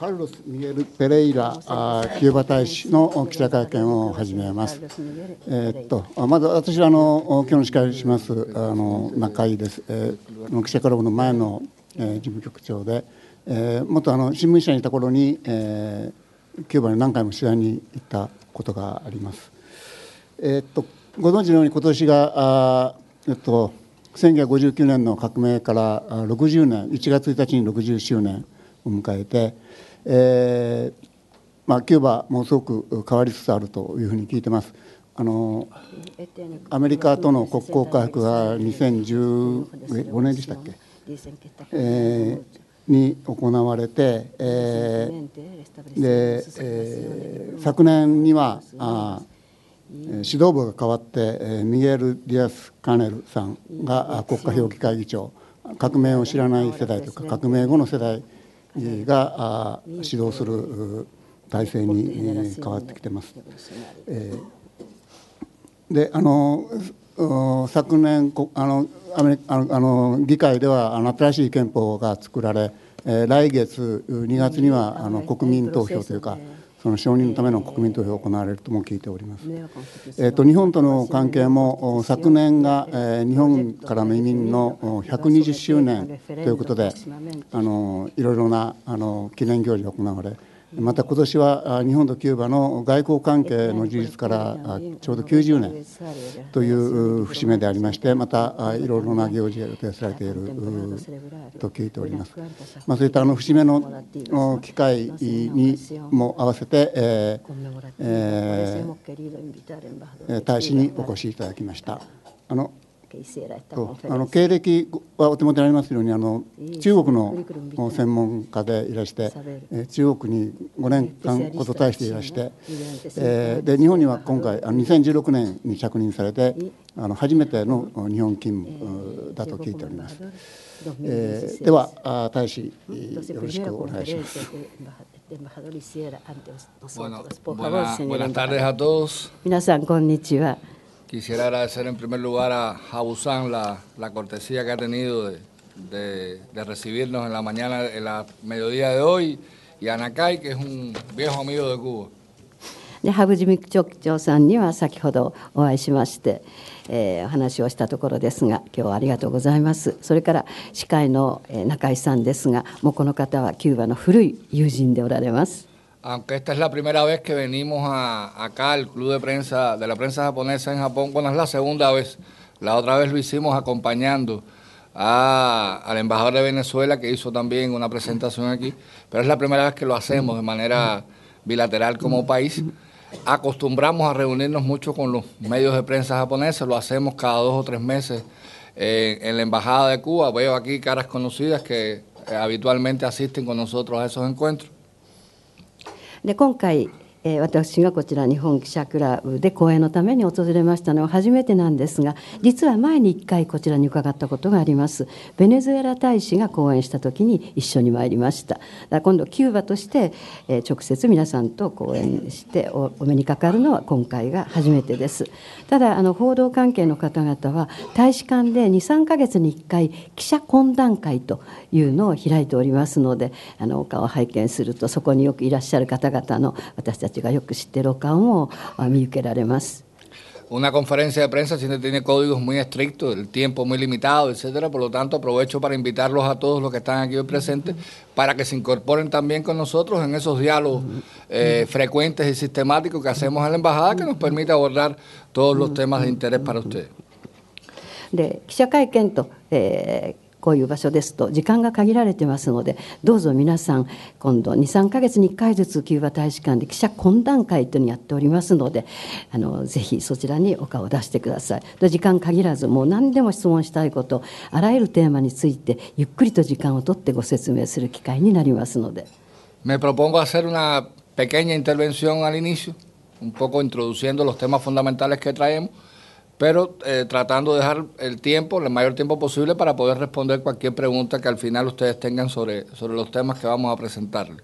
カルロス・ミゲル・ペレイラキューバ大使の記者会見を始めます。まず私は今日の司会します中井です。記者クラブの前の事務局長で、元新聞社にいた頃にキューバに何回も取材に行ったことがあります。ご存知のように今年が1959年の革命から60年、1月1日に60周年を迎えて、キューバもすごく変わりつつあるというふうに聞いてます。アメリカとの国交回復が2015年でしたっけ、に行われて、昨年には指導部が変わってミゲル・ディアス・カネルさんが国家評議会議長、革命を知らない世代というか革命後の世代が指導する体制に変わってきてます。で昨年議会では新しい憲法が作られ、来月2月には国民投票というかその承認のための国民投票が行われるとも聞いております。日本との関係も昨年が日本からの移民の120周年ということでいろいろな記念行事が行われ、また今年は日本とキューバの外交関係の樹立からちょうど90年という節目でありまして、またいろいろな行事が予定されていると聞いております。そういった節目の機会にも合わせて大使にお越しいただきました。経歴はお手元にありますように中国の専門家でいらして、中国に5年間ほど大使でいらして、で日本には今回2016年に着任されて初めての日本勤務だと聞いております。では大使よろしくお願いします。Buenas tardes a todos. 皆さんこんにちは。Quisiera agradecer en primer lugar a Jabusán la cortesía que ha tenido de recibirnos en la mañana, en la mediodía de hoy, y a Nakay, que es un viejo amigo de Cuba. でハブ事務局長さんには先ほどお会いしまして、お話をしたところですが、今日はありがとうございます。それから司会の中井さんですが、もうこの方はキューバの古い友人でおられます。Aunque esta es la primera vez que venimos acá al Club de Prensa de la Prensa Japonesa en Japón, bueno, es la segunda vez. La otra vez lo hicimos acompañando al embajador de Venezuela, que hizo también una presentación aquí, pero es la primera vez que lo hacemos de manera bilateral como país. Acostumbramos a reunirnos mucho con los medios de prensa japoneses, lo hacemos cada 2 o 3 meses en la Embajada de Cuba. Veo aquí caras conocidas que habitualmente asisten con nosotros a esos encuentros. で今回、私がこちら日本記者クラブで講演のために訪れましたのは初めてなんですが、実は前に1回こちらに伺ったことがあります。ベネズエラ大使が講演した時に一緒に参りました。だから今度キューバとして、直接皆さんと講演してお目にかかるのは今回が初めてです。ただ報道関係の方々は大使館で 2,3 ヶ月に1回記者懇談会というのを開いておりますので、お顔を拝見するとそこによくいらっしゃる方々の私たちがよく知っているお顔を見受けられます。Una conferencia de prensa siempre tiene códigos muy estrictos, el tiempo muy limitado, etcétera. Por lo tanto, aprovecho para invitarlos a todos los que están aquí hoy presentes para que se incorporen también con nosotros en esos diálogos frecuentes y sistemáticos que hacemos en la embajada, que nos permite abordar todos los temas de interés para ustedes. で記者会見と、こういう場所ですと時間が限られてますので、どうぞ皆さん今度 2,3 ヶ月に1回ずつキューバ大使館で記者懇談会というのをやっておりますので、ぜひそちらにお顔を出してください。時間限らずもう何でも質問したいこと、あらゆるテーマについてゆっくりと時間をとってご説明する機会になりますので。Me propongo hacer una pequeña intervención al inicio, un poco introduciendo los temas fundamentales que traemos.Pero tratando de dejar el tiempo, el mayor tiempo posible para poder responder cualquier pregunta que al final ustedes tengan sobre los temas que vamos a presentarles.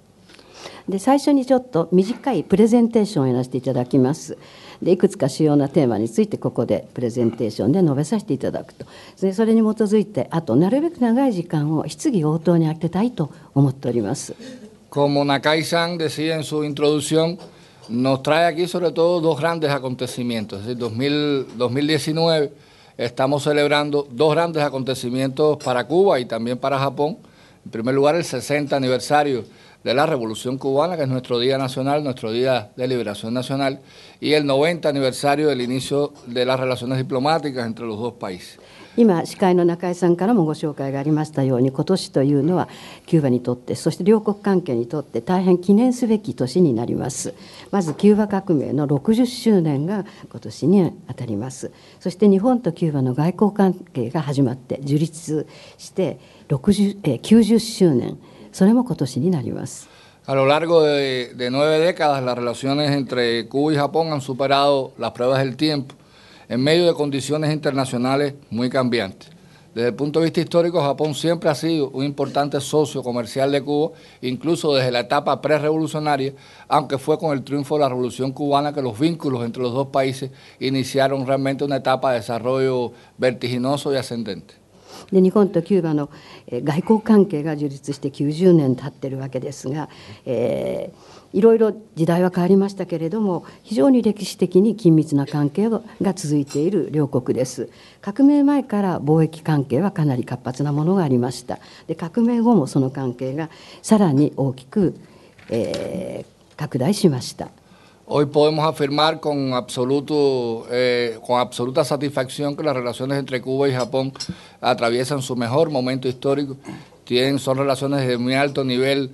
で最初にちょっと短いプレゼンテーションをやらせていただきます。でいくつか主要なテーマについてここでプレゼンテーションで述べさせていただくと。でそれに基づいてあとなるべく長い時間を質疑応答に当てたいと思っております。Como Nakai-san decía en su introducción, nos trae aquí sobre todo dos grandes acontecimientos. Es decir, 2019 estamos celebrando dos grandes acontecimientos para Cuba y también para Japón. En primer lugar, el 60 aniversario de la Revolución Cubana, que es nuestro día nacional, nuestro día de liberación nacional, y el 90 aniversario del inicio de las relaciones diplomáticas entre los dos países. 今、司会の中井さんからもご紹介がありましたように、今年というのはキューバにとって、そして両国関係にとって大変記念すべき年になります。まずキューバ革命の60周年が今年にあたります。そして日本とキューバの外交関係が始まって樹立して90周年、それも今年になります。A lo largo de 9 décadas, las relaciones entre Cuba y Japón han superado las pruebas del tiempo en medio de condiciones internacionales muy cambiantes. Desde el punto de vista histórico, Japón siempre ha sido un importante socio comercial de Cuba, incluso desde la etapa prerevolucionaria, aunque fue con el triunfo de la Revolución Cubana que los vínculos entre los dos países iniciaron realmente una etapa de desarrollo vertiginoso y ascendente. で日本とキューバの外交関係が樹立して90年経ってるわけですが、いろいろ時代は変わりましたけれども、非常に歴史的に緊密な関係が続いている両国です。革命前から貿易関係はかなり活発なものがありました。で革命後もその関係がさらに大きく、拡大しました。Hoy podemos afirmar con absoluta satisfacción que las relaciones entre Cuba y Japón atraviesan su mejor momento histórico. Son relaciones de muy alto nivel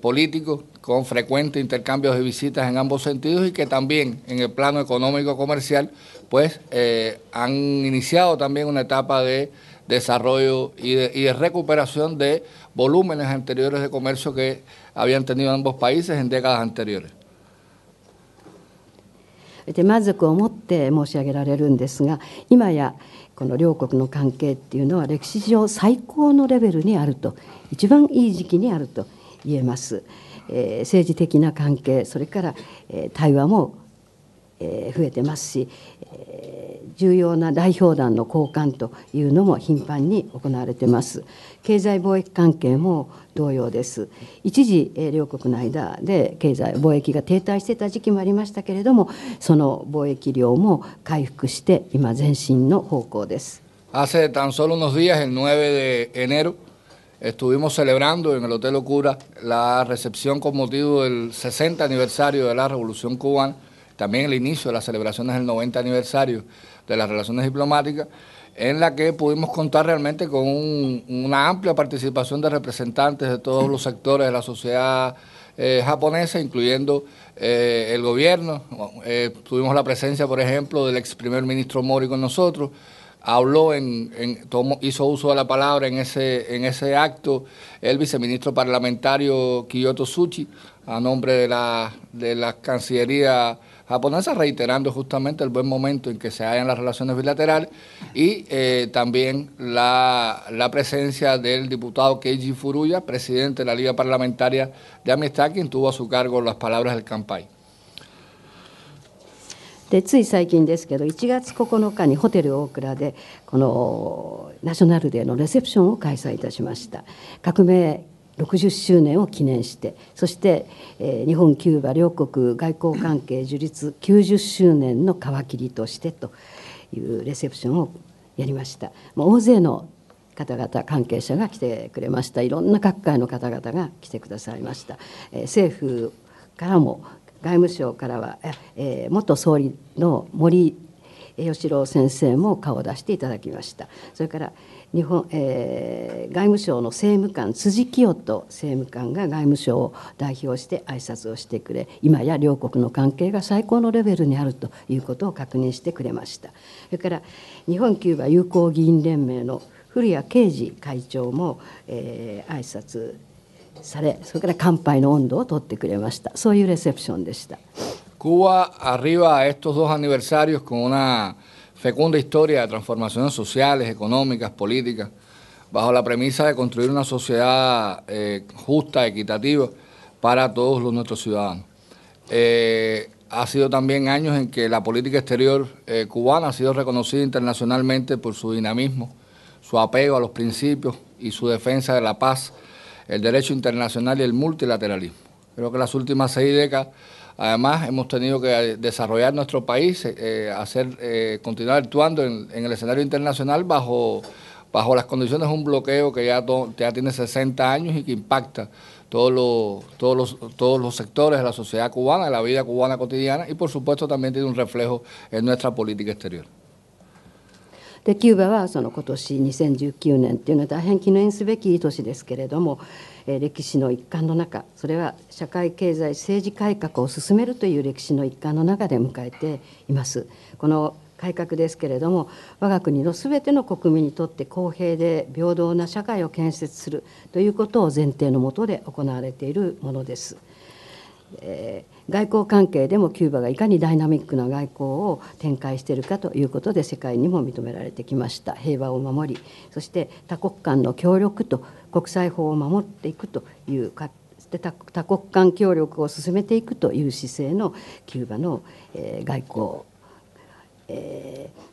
político, con frecuentes intercambios de visitas en ambos sentidos y que también en el plano económico-comercial pues han iniciado también una etapa de desarrollo y de recuperación de volúmenes anteriores de comercio que habían tenido ambos países en décadas anteriores. で満足を持って申し上げられるんですが、今やこの両国の関係っていうのは歴史上最高のレベルにあると、一番いい時期にあると言えます。政治的な関係、それから対話も増えてますし、重要な代表団の交換というのも頻繁に行われています。経済貿易関係も同様です。一時両国の間で経済貿易が停滞していた時期もありましたけれども、その貿易量も回復して今前進の方向です。Hace tan solo unos días, el 9 de enero, estuvimos celebrando en el Hotel Okura la recepción con motivo del 60 aniversario de la Revolución Cubana, también el inicio de las celebraciones del 90 aniversario de las relaciones diplomáticas, en la que pudimos contar realmente con una amplia participación de representantes de todos los sectores de la sociedad japonesa, incluyendo el gobierno. Tuvimos la presencia, por ejemplo, del ex primer ministro Mori con nosotros. Habló, hizo uso de la palabra en ese acto el viceministro parlamentario Kiyoto Tsuchi, a nombre de la Cancillería japonesa, reiterando justamente el buen momento en que se hallan las relaciones bilaterales, y también la presencia del diputado Keiji Furuya, presidente de la Liga Parlamentaria de Amistad, quien tuvo a su cargo las palabras del Kanpai. でつい最近ですけど、1月9日にホテル大倉でこのナショナルデーのレセプションを開催いたしました。革命60周年を記念して、そして、日本キューバ両国外交関係樹立90周年の皮切りとしてというレセプションをやりました。もう大勢の方々関係者が来てくれました。いろんな各界の方々が来てくださいました。政府からも外務省からは、元総理の森喜朗先生も顔を出していただきました。それから日本、外務省の政務官辻清人政務官が外務省を代表して挨拶をしてくれ、今や両国の関係が最高のレベルにあるということを確認してくれました。それから日本キューバ友好議員連盟の古谷啓二会長も、挨拶され、それから乾杯の温度をとってくれました。そういうレセプションでした。Cuba arriba a estos dos aniversarios con una fecunda historia de transformaciones sociales, económicas, políticas, bajo la premisa de construir una sociedad justa, equitativa para todos nuestros ciudadanos. Ha sido también años en que la política exterior cubana ha sido reconocida internacionalmente por su dinamismo, su apego a los principios y su defensa de la paz el derecho internacional y el multilateralismo. Creo que las últimas 6 décadas, además, hemos tenido que desarrollar nuestro país, continuar actuando en el escenario internacional bajo las condiciones de un bloqueo que ya tiene 60 años y que impacta todos los sectores de la sociedad cubana, de la vida cubana cotidiana, y por supuesto también tiene un reflejo en nuestra política exterior. でキューバはその今年2019年っていうのは大変記念すべき年ですけれども、歴史の一環の中、それは社会経済政治改革を進めるという歴史の一環の中で迎えています。この改革ですけれども、我が国のすべての国民にとって公平で平等な社会を建設するということを前提のもとで行われているものです。外交関係でもキューバがいかにダイナミックな外交を展開しているかということで世界にも認められてきました。平和を守り、そして多国間の協力と国際法を守っていくという多国間協力を進めていくという姿勢のキューバの外交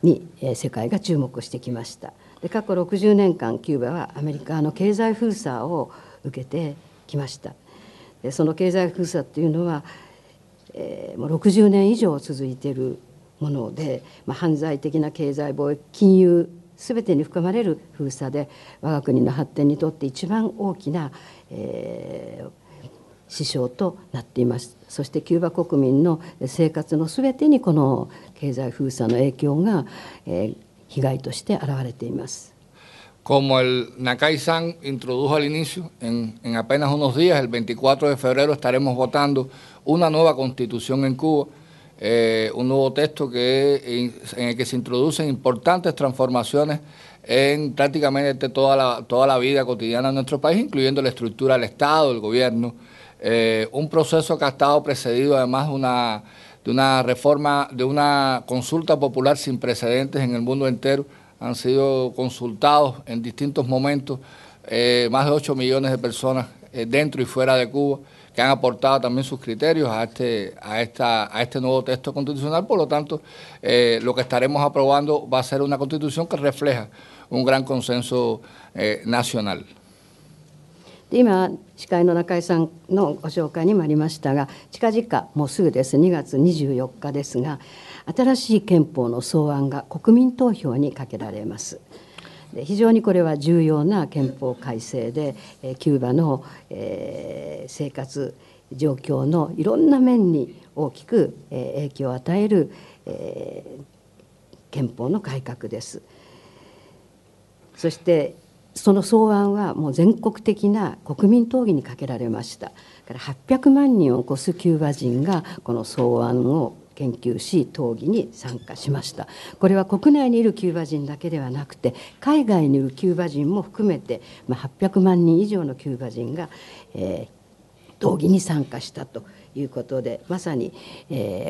に世界が注目してきました。で過去60年間キューバはアメリカの経済封鎖を受けてきました。でその経済封鎖というのはもう60年以上続いているもので、犯罪的な経済貿易金融すべてに含まれる封鎖で我が国の発展にとって一番大きな、支障となっています。そしてキューバ国民の生活のすべてにこの経済封鎖の影響が、被害として現れています。Como el Nakai-san introdujo al inicio, en apenas unos días, el 24 de febrero, estaremos votando una nueva constitución en Cuba, un nuevo texto en el que se introducen importantes transformaciones en prácticamente toda la vida cotidiana de nuestro país, incluyendo la estructura del Estado, del gobierno, un proceso que ha estado precedido además de una reforma, de una consulta popular sin precedentes en el mundo entero. Han sido consultados en distintos momentos más de 8 millones de personas dentro y fuera de Cuba, que han aportado también sus criterios a este nuevo texto constitucional. Por lo tanto, lo que estaremos aprobando va a ser una constitución que refleja un gran consenso nacional. 今司会の中井さんのご紹介にもありましたが、近々もうすぐです2月24日ですが、新しい憲法の草案が国民投票にかけられます。で非常にこれは重要な憲法改正で、キューバの、生活状況のいろんな面に大きく、影響を与える、憲法の改革です。そしてその草案はもう全国的な国民討議にかけられました。から800万人を超すキューバ人がこの草案を研究し討議に参加しました。これは国内にいるキューバ人だけではなくて海外にいるキューバ人も含めて800万人以上のキューバ人が、討議に参加したということで、まさに、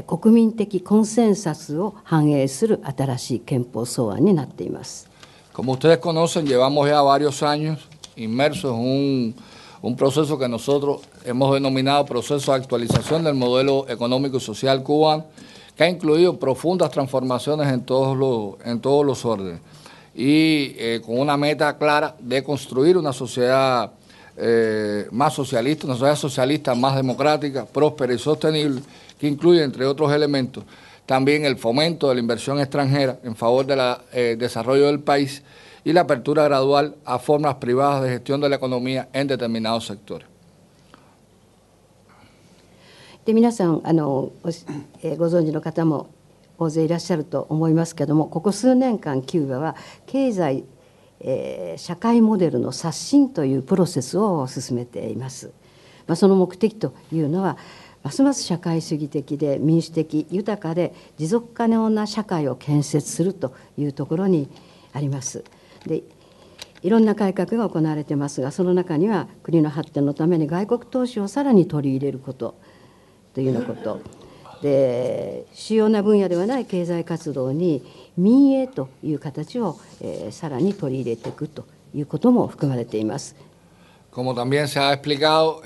国民的コンセンサスを反映する新しい憲法草案になっています。Como ustedes conocen, llevamos ya varios años inmersos en un proceso que nosotros hemos denominado proceso de actualización del modelo económico y social cubano, que ha incluido profundas transformaciones en todos los órdenes y con una meta clara de construir una sociedad más socialista, una sociedad socialista más democrática, próspera y sostenible, que incluye, entre otros elementos, también el fomento de la inversión extranjera en favor del desarrollo del país y la apertura gradual a formas privadas de gestión de la economía en determinados sectores. で皆さんご存知の方も大勢いらっしゃると思いますけども、ここ数年間キューバは経済、社会モデルの刷新というプロセスを進めています。その目的というのはますます社会主義的で民主的豊かで持続可能な社会を建設するというところにあります。でいろんな改革が行われていますが、その中には国の発展のために外国投資をさらに取り入れることというようなことで、主要な分野ではない経済活動に民営という形を、さらに取り入れていくということも含まれています。Como también se ha explicado,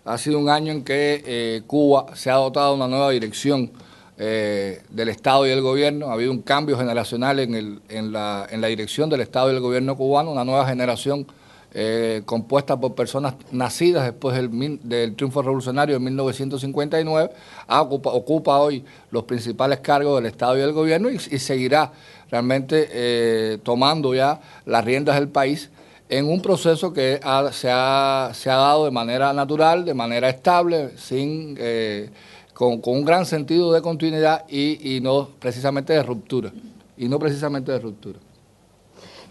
ha sido un año en que Cuba se ha dotado de una nueva dirección del Estado y del Gobierno. Ha habido un cambio generacional en la dirección del Estado y del Gobierno cubano, una nueva generación compuesta por personas nacidas después del triunfo revolucionario de 1959, ocupa hoy los principales cargos del Estado y del gobierno y seguirá realmente tomando ya las riendas del país en un proceso que se ha dado de manera natural, de manera estable, con un gran sentido de continuidad y no precisamente de ruptura.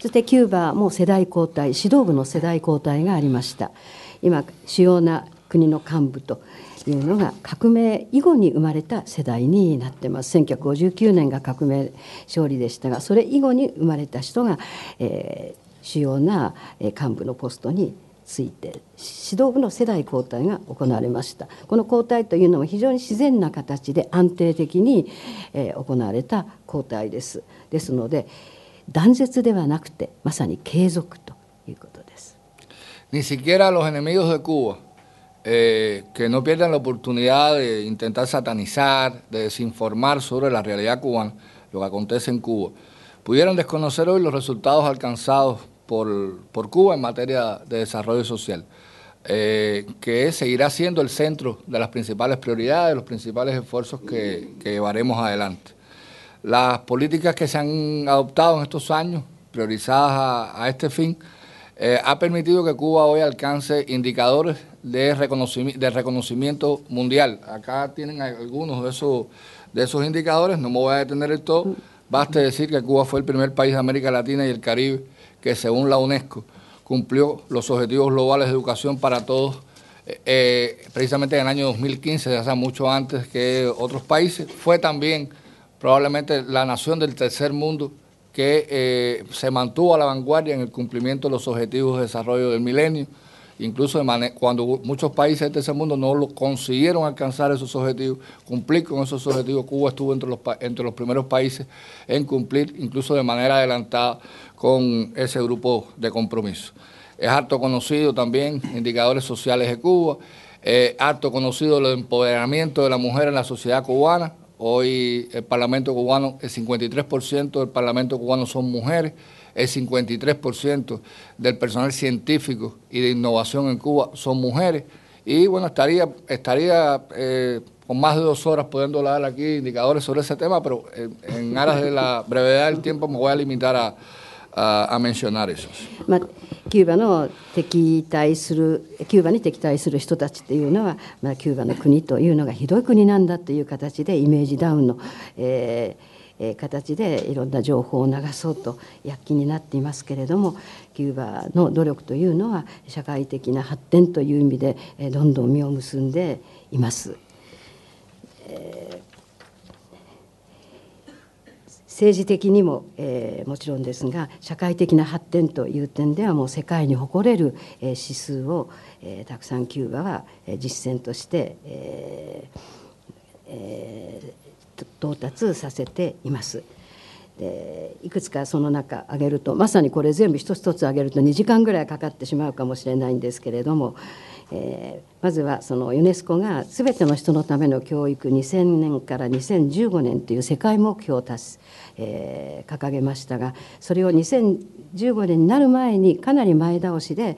そしてキューバも世代交代、指導部の世代交代がありました。今主要な国の幹部というのが革命以後に生まれた世代になっています。1959年が革命勝利でしたが、それ以後に生まれた人が、主要な幹部のポストについて指導部の世代交代が行われました。この交代というのは非常に自然な形で安定的に行われた交代です。ですので断絶ではなくてまさに継続ということです。Ni siquiera los enemigos de Cuba, que no pierdan la oportunidad de intentar satanizar, de desinformar sobre la realidad cubana, lo que acontece en Cuba, pudieran desconocer hoy los resultados alcanzados por Cuba en materia de desarrollo social, que seguirá siendo el centro de las principales prioridades, los principales esfuerzos que llevaremos adelante. Las políticas que se han adoptado en estos años, priorizadas a este fin, ha permitido que Cuba hoy alcance indicadores de reconocimiento mundial. Acá tienen algunos de esos indicadores, no me voy a detener en todo. Baste decir que Cuba fue el primer país de América Latina y el Caribe que, según la UNESCO, cumplió los objetivos globales de educación para todos, precisamente en el año 2015, o sea, mucho antes que otros países. Fue también probablemente la nación del tercer mundo que se mantuvo a la vanguardia en el cumplimiento de los objetivos de desarrollo del milenio, incluso cuando muchos países del tercer mundo no consiguieron alcanzar esos objetivos, cumplir con esos objetivos. Cuba estuvo entre los primeros países en cumplir, incluso de manera adelantada, con ese grupo de compromiso. Es harto conocido también indicadores sociales de Cuba, harto conocido el empoderamiento de la mujer en la sociedad cubana. Hoy el Parlamento cubano, el 53% del Parlamento cubano son mujeres, el 53% del personal científico y de innovación en Cuba son mujeres. Y bueno, estaría con más de 2 horas pudiendo dar aquí indicadores sobre ese tema, pero en aras de la brevedad del tiempo me voy a limitar a mencionar esos. キューバに敵対する人たちというのは、キューバの国というのがひどい国なんだという形でイメージダウンの、形でいろんな情報を流そうと躍起になっていますけれども、キューバの努力というのは社会的な発展という意味でどんどん実を結んでいます。政治的にも、もちろんですが、社会的な発展という点ではもう世界に誇れる、指数を、たくさんキューバは、実践として、到達させています。でいくつかその中挙げると、まさにこれ全部一つ一つ挙げると2時間ぐらいかかってしまうかもしれないんですけれども、まずはそのユネスコがすべての人のための教育2000年から2015年という世界目標を掲げましたが、それを2015年になる前にかなり前倒しで、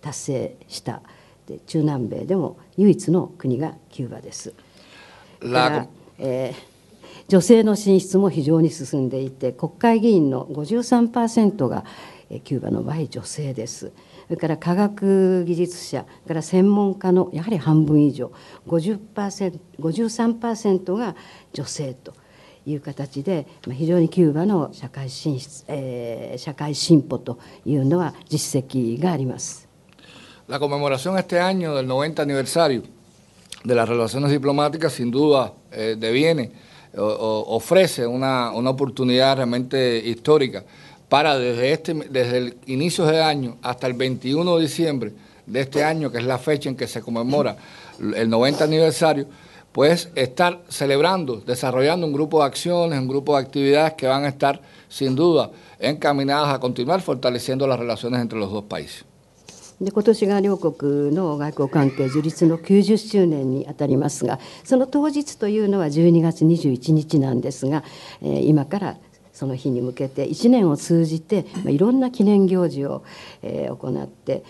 達成したで、中南米でも唯一の国がキューバです。女性の進出も非常に進んでいて、国会議員の 53% がキューバの場合女性です。それから科学技術者から専門家のやはり半分以上 53% が女性という形で、非常にキューバの社会進歩というのは実績があります。La conmemoración este año del 90 aniversario de las relaciones diplomáticas sin duda deviene, ofrece una oportunidad realmente histórica para desde el inicio de año hasta el 21 de diciembre de este año, que es la fecha en que se conmemora el 90 aniversario, pues estar celebrando, desarrollando un grupo de acciones, un grupo de actividades que van a estar sin duda encaminadas a continuar fortaleciendo las relaciones entre los dos países. で今年が両国の外交関係樹立の90周年にあたりますが、その当日というのは12月21日なんですが、今からその日に向けて1年を通じていろんな記念行事を行って、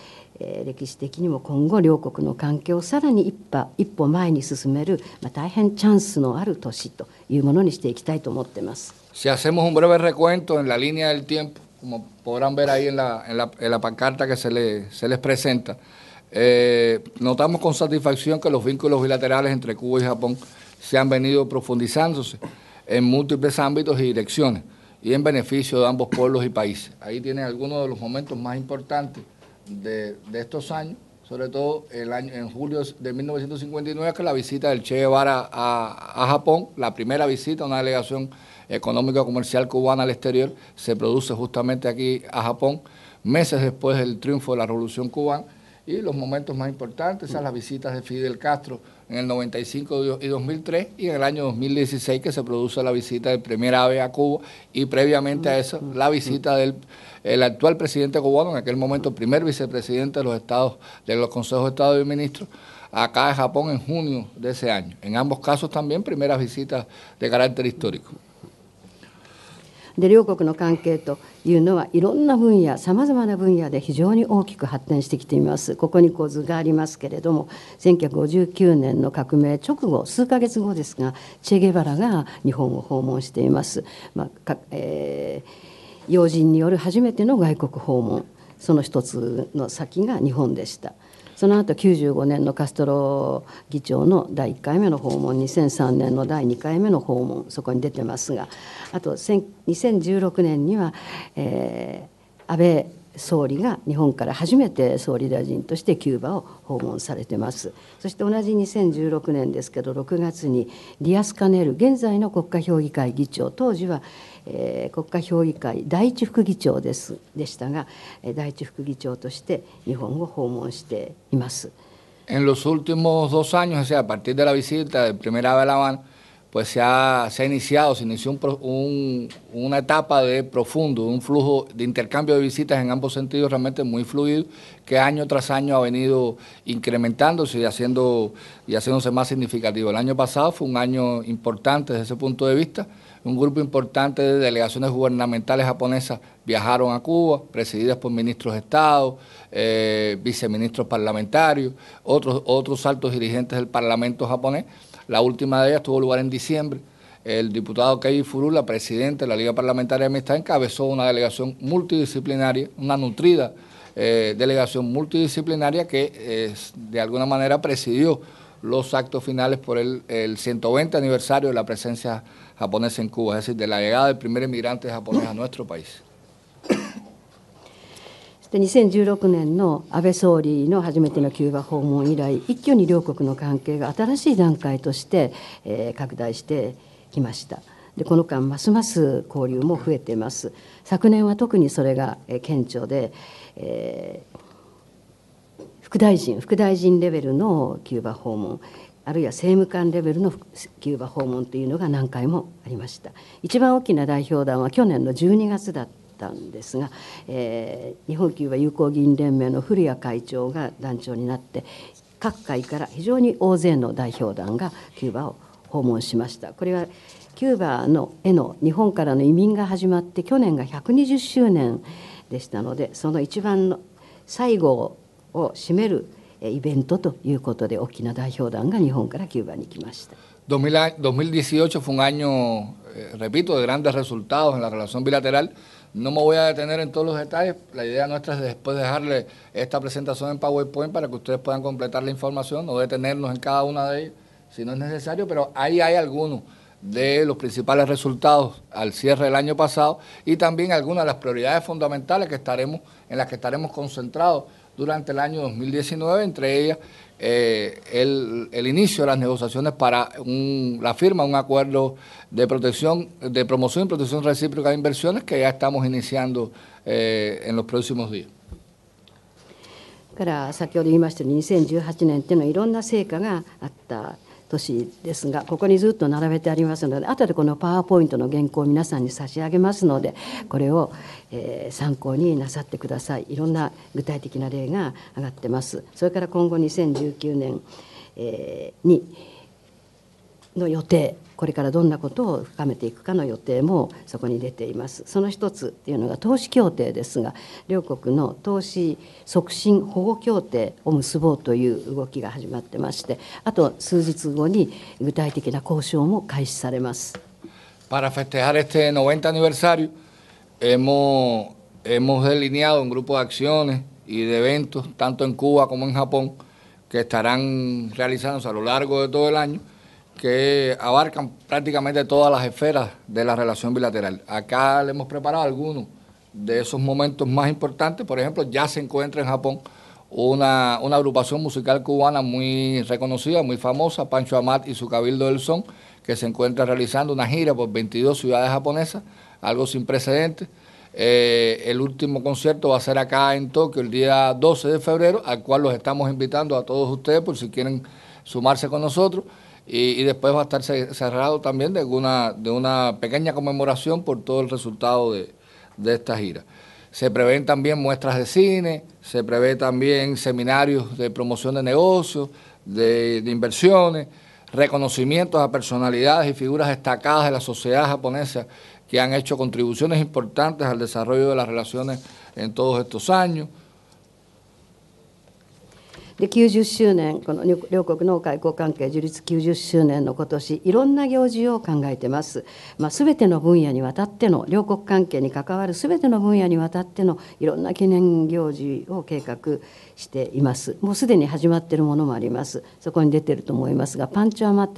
歴史的にも今後両国の関係をさらに一歩前に進める、大変チャンスのある年というものにしていきたいと思っています。Si hacemos un breve recuento en la línea del tiempo, como podrán ver ahí en la pancarta que se les presenta, notamos con satisfacción que los vínculos bilaterales entre Cuba y Japón se han venido profundizándose en múltiples ámbitos y direcciones y en beneficio de ambos pueblos y países. Ahí tienen algunos de los momentos más importantes de estos años, sobre todo en julio de 1959, que es la visita del Che Guevara a Japón, la primera visita, una delegación económica comercial cubana al exterior, se produce justamente aquí a Japón, meses después del triunfo de la Revolución Cubana. Y los momentos más importantes son las visitas de Fidel Castro en el 95 y 2003 y en el año 2016 que se produce la visita del primer AVE a Cuba y previamente a eso la visita del actual presidente cubano, en aquel momento primer vicepresidente de los consejos de Estado y Ministros, acá en Japón en junio de ese año. En ambos casos también primeras visitas de carácter histórico. で両国の関係というのはいろんな分野、さまざまな分野で非常に大きく発展してきています。ここに図がありますけれども、1959年の革命直後、数ヶ月後ですが、チェゲバラが日本を訪問しています。要人による初めての外国訪問、その一つの先が日本でした。その後95年のカストロ議長の第1回目の訪問、2003年の第2回目の訪問、そこに出てますが、あと2016年には、安倍総理が日本から初めて総理大臣としてキューバを訪問されてます。そして同じ2016年ですけど6月にディアスカネル、現在の国家評議会議長、当時は国家評議会第一副議長でしたが、第一副議長として日本を訪問しています。En los últimos 2 años, o sea, a partir de la visita del primer AVE a La Habana, pues se inició una etapa de profundo, un flujo de intercambio de visitas en ambos sentidos realmente muy fluido, que año tras año ha venido incrementándose y haciéndose más significativo. El año pasado fue un año importante desde ese punto de vista. Un grupo importante de delegaciones gubernamentales japonesas viajaron a Cuba, presididas por ministros de Estado, viceministros parlamentarios, otros altos dirigentes del Parlamento japonés. La última de ellas tuvo lugar en diciembre. El diputado Kei Furula, presidente de la Liga Parlamentaria de Amistad, encabezó una delegación multidisciplinaria, una nutrida delegación multidisciplinaria que de alguna manera presidió los actos finales por el 120 aniversario de la presencia japonesa en Cuba, es decir, de la llegada del primer inmigrante japonés a nuestro país. 2016年の安倍総理の初めてのキューバ訪問以来、一挙に両国の関係が新しい段階として、拡大してきました。でこの間ますます交流も増えています。昨年は特にそれが顕著で、副大臣レベルのキューバ訪問、あるいは政務官レベルのキューバ訪問というのが何回もありました。一番大きな代表団は去年の12月だったんですが、日本キューバ友好議員連盟の古谷会長が団長になって、各界から非常に大勢の代表団がキューバを訪問しました。これはキューバへの日本からの移民が始まって去年が120周年でしたので、その一番の最後を占めるイベントということで、大きな代表団が日本からキューバに来ました。2018 fue un año, repito, de grandes resultados en la relación bilateral. No me voy a detener en todos los detalles. La idea nuestra es después dejarle esta presentación en PowerPoint para que ustedes puedan completar la información, no detenernos en cada una de ellas si no es necesario, pero ahí hay algunos de los principales resultados al cierre del año pasado y también algunas de las prioridades fundamentales en las que estaremos concentrados durante el año 2019, entre ellas el inicio de las negociaciones para la firma de un acuerdo de promoción y protección recíproca de inversiones que ya estamos iniciando en los próximos días. から先ほど言いましたように2018年っていうのはいろんな成果があった年ですが、ここにずっと並べてありますので、後でこのパワーポイントの原稿を皆さんに差し上げますので、これを参考になさってください。いろんな具体的な例が上がってます。それから今後2019年の予定、これからどんなことを深めていくかの予定もそこに出ています。その一つっていうのが投資協定ですが、両国の投資促進保護協定を結ぼうという動きが始まってまして、あと数日後に具体的な交渉も開始されます。Para festejar este 90 aniversario, hemos delineado un grupo de acciones y de eventos, tanto en Cuba como en Japón, que estarán realizándose a lo largo de todo el año, que abarcan prácticamente todas las esferas de la relación bilateral. Acá le hemos preparado algunos de esos momentos más importantes. Por ejemplo, ya se encuentra en Japón una agrupación musical cubana muy reconocida, muy famosa, Pancho Amat y su Cabildo del Son, que se encuentra realizando una gira por 22 ciudades japonesas, algo sin precedentes. El último concierto va a ser acá en Tokio el día 12 de febrero, al cual los estamos invitando a todos ustedes por si quieren sumarse con nosotros. Y después va a estar cerrado también de una pequeña conmemoración por todo el resultado de esta gira. Se prevén también muestras de cine, se prevé también seminarios de promoción de negocios, de inversiones, reconocimientos a personalidades y figuras destacadas de la sociedad japonesa que han hecho contribuciones importantes al desarrollo de las relaciones en todos estos años. で90周年、この両国の外交関係樹立90周年の今年、いろんな行事を考えています。すべての分野にわたっての、両国関係に関わるすべての分野にわたってのいろんな記念行事を計画しています。もうすでに始まっているものもあります。そこに出ていると思いますが、パンチョアマ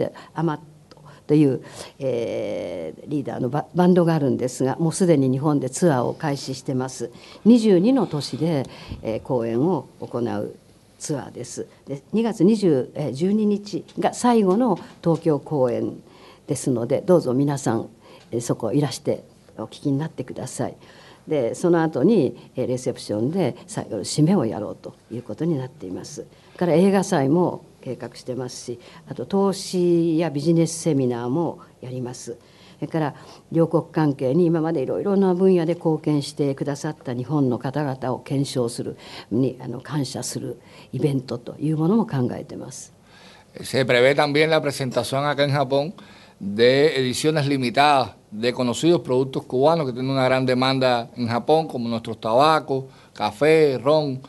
という、リーダーのバンドがあるんですが、もうすでに日本でツアーを開始してます。22の都市で、公演を行うツアーです。で2月12日が最後の東京公演ですので、どうぞ皆さんそこいらしてお聞きになってください。でその後にレセプションで最後の締めをやろうということになっています。から映画祭も計画してますし、あと投資やビジネスセミナーもやります。それから両国関係に今までいろいろな分野で貢献してくださった日本の方々を顕彰するに感謝するイベントというものも考えています。Se prevé también la presentación acá en Japón de ediciones limitadas de conocidos productos cubanos que tienen una gran demanda en Japón, como nuestros tabacos, café, ron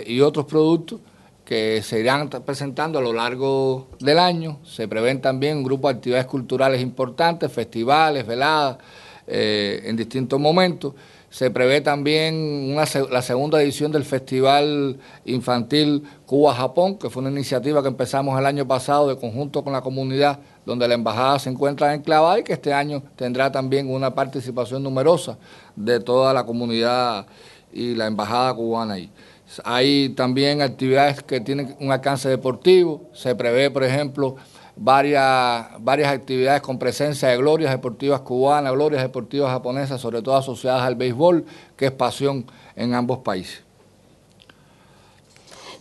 y otros productos que se irán presentando a lo largo del año. Se prevén también un grupo de actividades culturales importantes, festivales, veladas, en distintos momentos. Se prevé también la segunda edición del Festival Infantil Cuba-Japón, que fue una iniciativa que empezamos el año pasado de conjunto con la comunidad, donde la embajada se encuentra enclavada y que este año tendrá también una participación numerosa de toda la comunidad y la embajada cubana ahí. Hay también actividades que tienen un alcance deportivo. Se prevé, por ejemplo, varias actividades con presencia de glorias deportivas cubanas, glorias deportivas japonesas, sobre todo asociadas al béisbol, que es pasión en ambos países.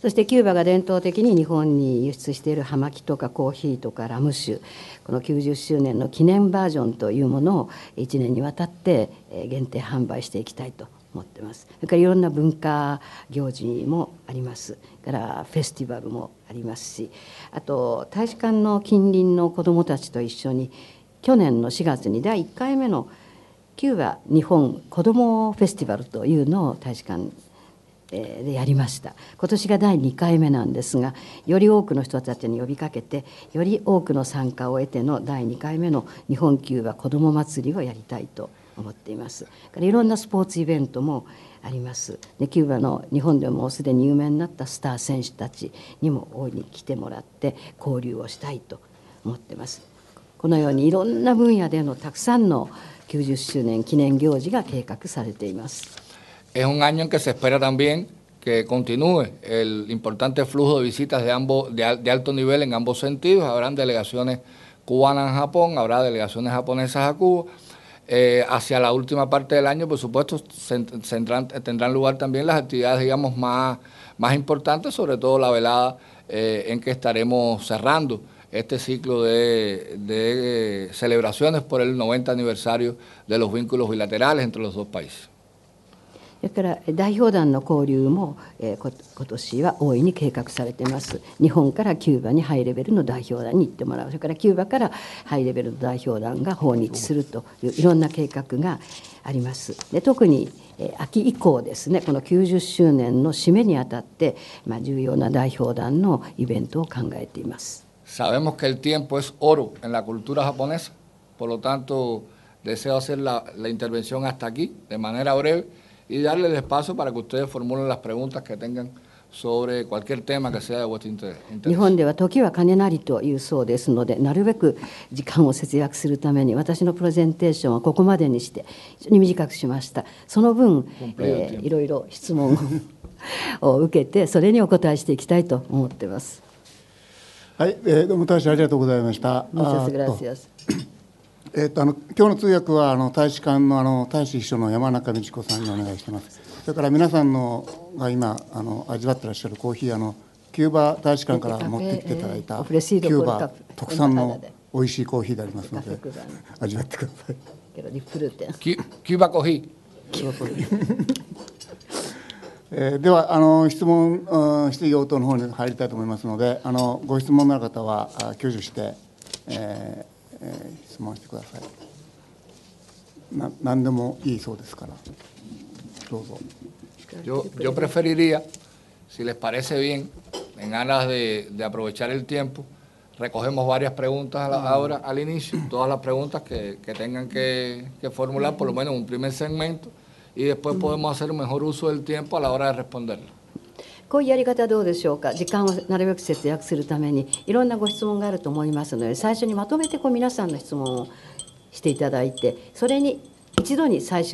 そしてキューバが伝統的に日本に輸出している葉巻とかコーヒーとかラム酒、この90周年の記念バージョンというものを1年にわたって限定販売していきたいと思ってます。それからいろんな文化行事もあります。からフェスティバルもありますし、あと大使館の近隣の子どもたちと一緒に去年の4月に第1回目のキューバ日本子どもフェスティバルというのを大使館でやりました。今年が第2回目なんですが、より多くの人たちに呼びかけて、より多くの参加を得ての第2回目の日本キューバ子ども祭りをやりたいと思っています。いろんなスポーツイベントもあります。でキューバの日本でもすでに有名になったスター選手たちにも大いに来てもらって交流をしたいと思っています。このようにいろんな分野でのたくさんの90周年記念行事が計画されています。Es un año en que se espera también que continúe el importante flujo de visitas de alto nivel en ambos sentidos. Habrán delegaciones cubanas en Japón, habrá delegaciones japonesas a Cuba. Hacia la última parte del año, por supuesto, tendrán lugar también las actividades, digamos, más importantes, sobre todo la velada en que estaremos cerrando este ciclo de celebraciones por el 90 aniversario de los vínculos bilaterales entre los dos países. それから代表団の交流も、今年は大いに計画されています。日本からキューバにハイレベルの代表団に行ってもらう、それからキューバからハイレベルの代表団が訪日するといういろんな計画があります。で特に秋以降ですね、この90周年の締めにあたって、重要な代表団のイベントを考えています。Sabemos que el tiempo es oro en la cultura japonesa, por lo tanto deseo hacer la intervención hasta aquí de manera breve y darle el espacio para que ustedes formulen las preguntas que tengan sobre cualquier tema que sea de vuestro interés. 日本では時は金なりというそうですので、なるべく時間を節約するために私のプレゼンテーションはここまでにして非常に短くしました。その分、いろいろ質問を受けてそれにお答えしていきたいと思っています。はい、どうも大使ありがとうございました。Muchas gracias。今日の通訳は大使館の大使秘書の山中美智子さんにお願いしています。それから皆さんのが今味わってらっしゃるコーヒーキューバ大使館から持ってきていただいたキューバ特産の美味しいコーヒーでありますので味わってください。キューバコーヒー。では質問質疑応答の方に入りたいと思いますのでご質問のある方は挙手して、質問してください。何でもいいそうですからどうぞ。Yo preferiría, si les parece bien, en aras de aprovechar el tiempo, recogemos varias preguntas ahora al inicio, todas las preguntas que tengan que formular, por lo menos un primer segmento, y después podemos hacer un mejor uso del tiempo a la hora de responderlo. こういうやり方はどうでしょうか。時間をなるべく節約するためにいろんなご質問があると思いますので、最初にまとめて皆さんの質問をしていただいて、それに一度に最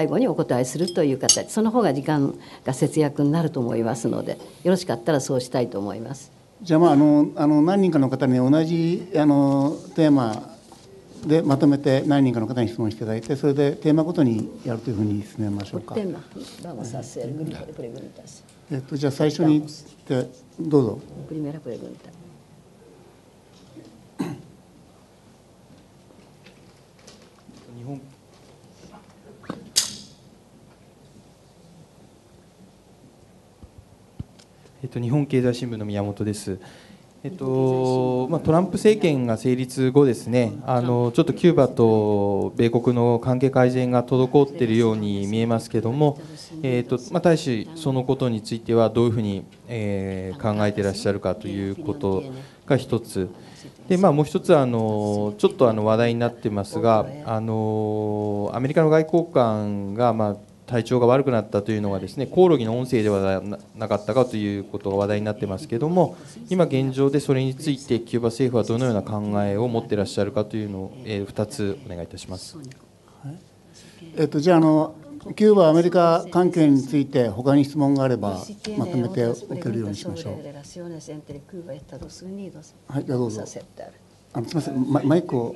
後にお答えするという形、その方が時間が節約になると思いますので、よろしかったらそうしたいと思います。じゃあ何人かの方に同じテーマでまとめて何人かの方に質問していただいて、それでテーマごとにやるというふうに進めましょうか。じゃあ最初にどうぞ。日本経済新聞の宮本です。トランプ政権が成立後ですね、ちょっとキューバと米国の関係改善が滞っているように見えますけれども、大使、そのことについてはどういうふうに、考えていらっしゃるかということが一つで、もう一つはちょっと話題になっていますが、アメリカの外交官が体調が悪くなったというのはですね、コオロギの音声ではなかったかということが話題になっていますけれども、今現状でそれについてキューバ政府はどのような考えを持っていらっしゃるかというのを2つお願いいたします。じゃあキューバアメリカ関係について他に質問があればまとめておけるようにしましょう。はい、どうぞ。すみません、マイクを。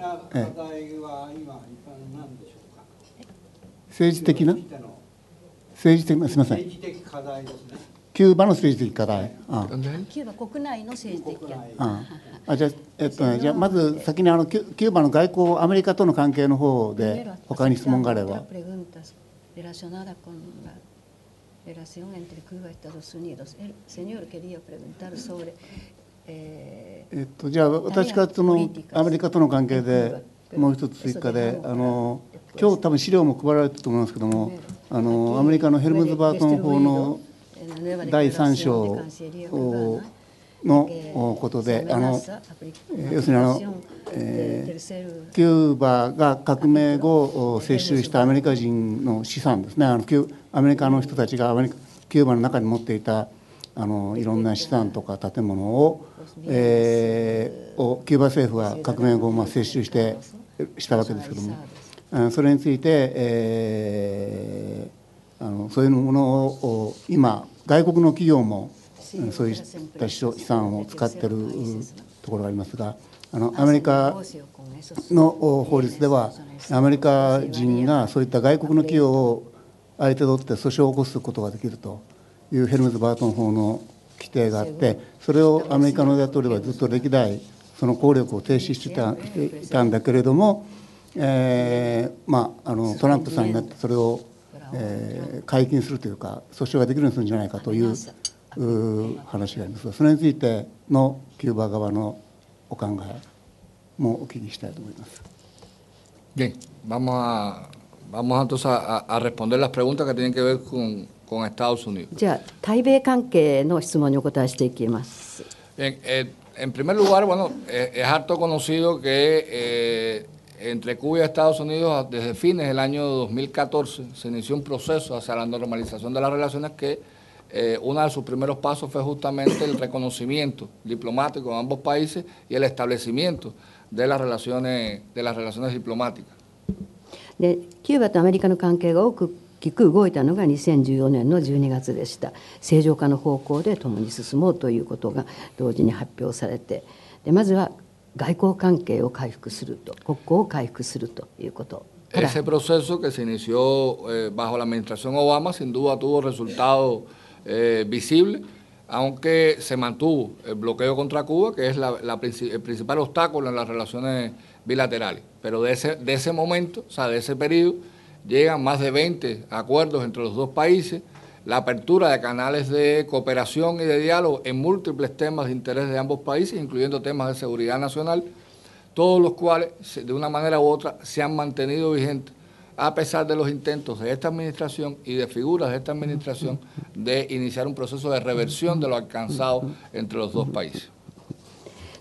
政治的なすみません。政治的課題ですね。キューバの政治的課題。キューバ国内の政治的課題。じゃあまず先にキューバの外交アメリカとの関係の方で他に質問があれば。じゃあ私がアメリカとの関係でもう一つ追加で今日多分資料も配られてると思いますけども、アメリカのヘルムズバートン法の第3章のことで要するにキューバが革命後接収したアメリカ人の資産ですね、アメリカの人たちがキューバの中に持っていたいろんな資産とか建物をキューバ政府が革命後接収したわけですけども、それについて、そういうものを今外国の企業もそういった資産を使っているところがありますが、アメリカの法律ではアメリカ人がそういった外国の企業を相手取って訴訟を起こすことができるというヘルムズバートン法の規定があって、それをアメリカの大統領はずっと歴代その効力を停止していたんだけれども、トランプさんになってそれを解禁するというか訴訟ができるようにするんじゃないかという話がありますが、それについてのキューバ側のお考えもお聞きしたいと思います。Bien, vamos entonces a responder las preguntas que tienen que ver con Estados Unidos. じゃあ対米関係の質問にお答えしていきます。Bien, en primer lugar, bueno, es harto conocido que entre Cuba y Estados Unidos desde fines del año 2014 se inició un proceso hacia la normalización de las relaciones que uno de sus primeros pasos fue justamente el reconocimiento diplomático de ambos países y el establecimiento de las relaciones diplomáticas. でキューバとアメリカの関係が大きく動いたのが2014年の12月でした。正常化の方向で共に進もうということが同時に発表されて、でまずは外交関係を回復すると、国交を回復するということ。Ese proceso que se inició bajo la administración Obama sin duda tuvo resultados visibles, aunque se mantuvo el bloqueo contra Cuba, que es el principal obstáculo en las relaciones bilaterales. Pero de ese momento, o sea, de ese periodo, llegan más de 20 acuerdos entre los dos países, la apertura de canales de cooperación y de diálogo en múltiples temas de interés de ambos países, incluyendo temas de seguridad nacional, todos los cuales, de una manera u otra, se han mantenido vigentes a pesar de los intentos de esta administración y de figuras de esta administración de iniciar un proceso de reversión de lo alcanzado entre los dos países.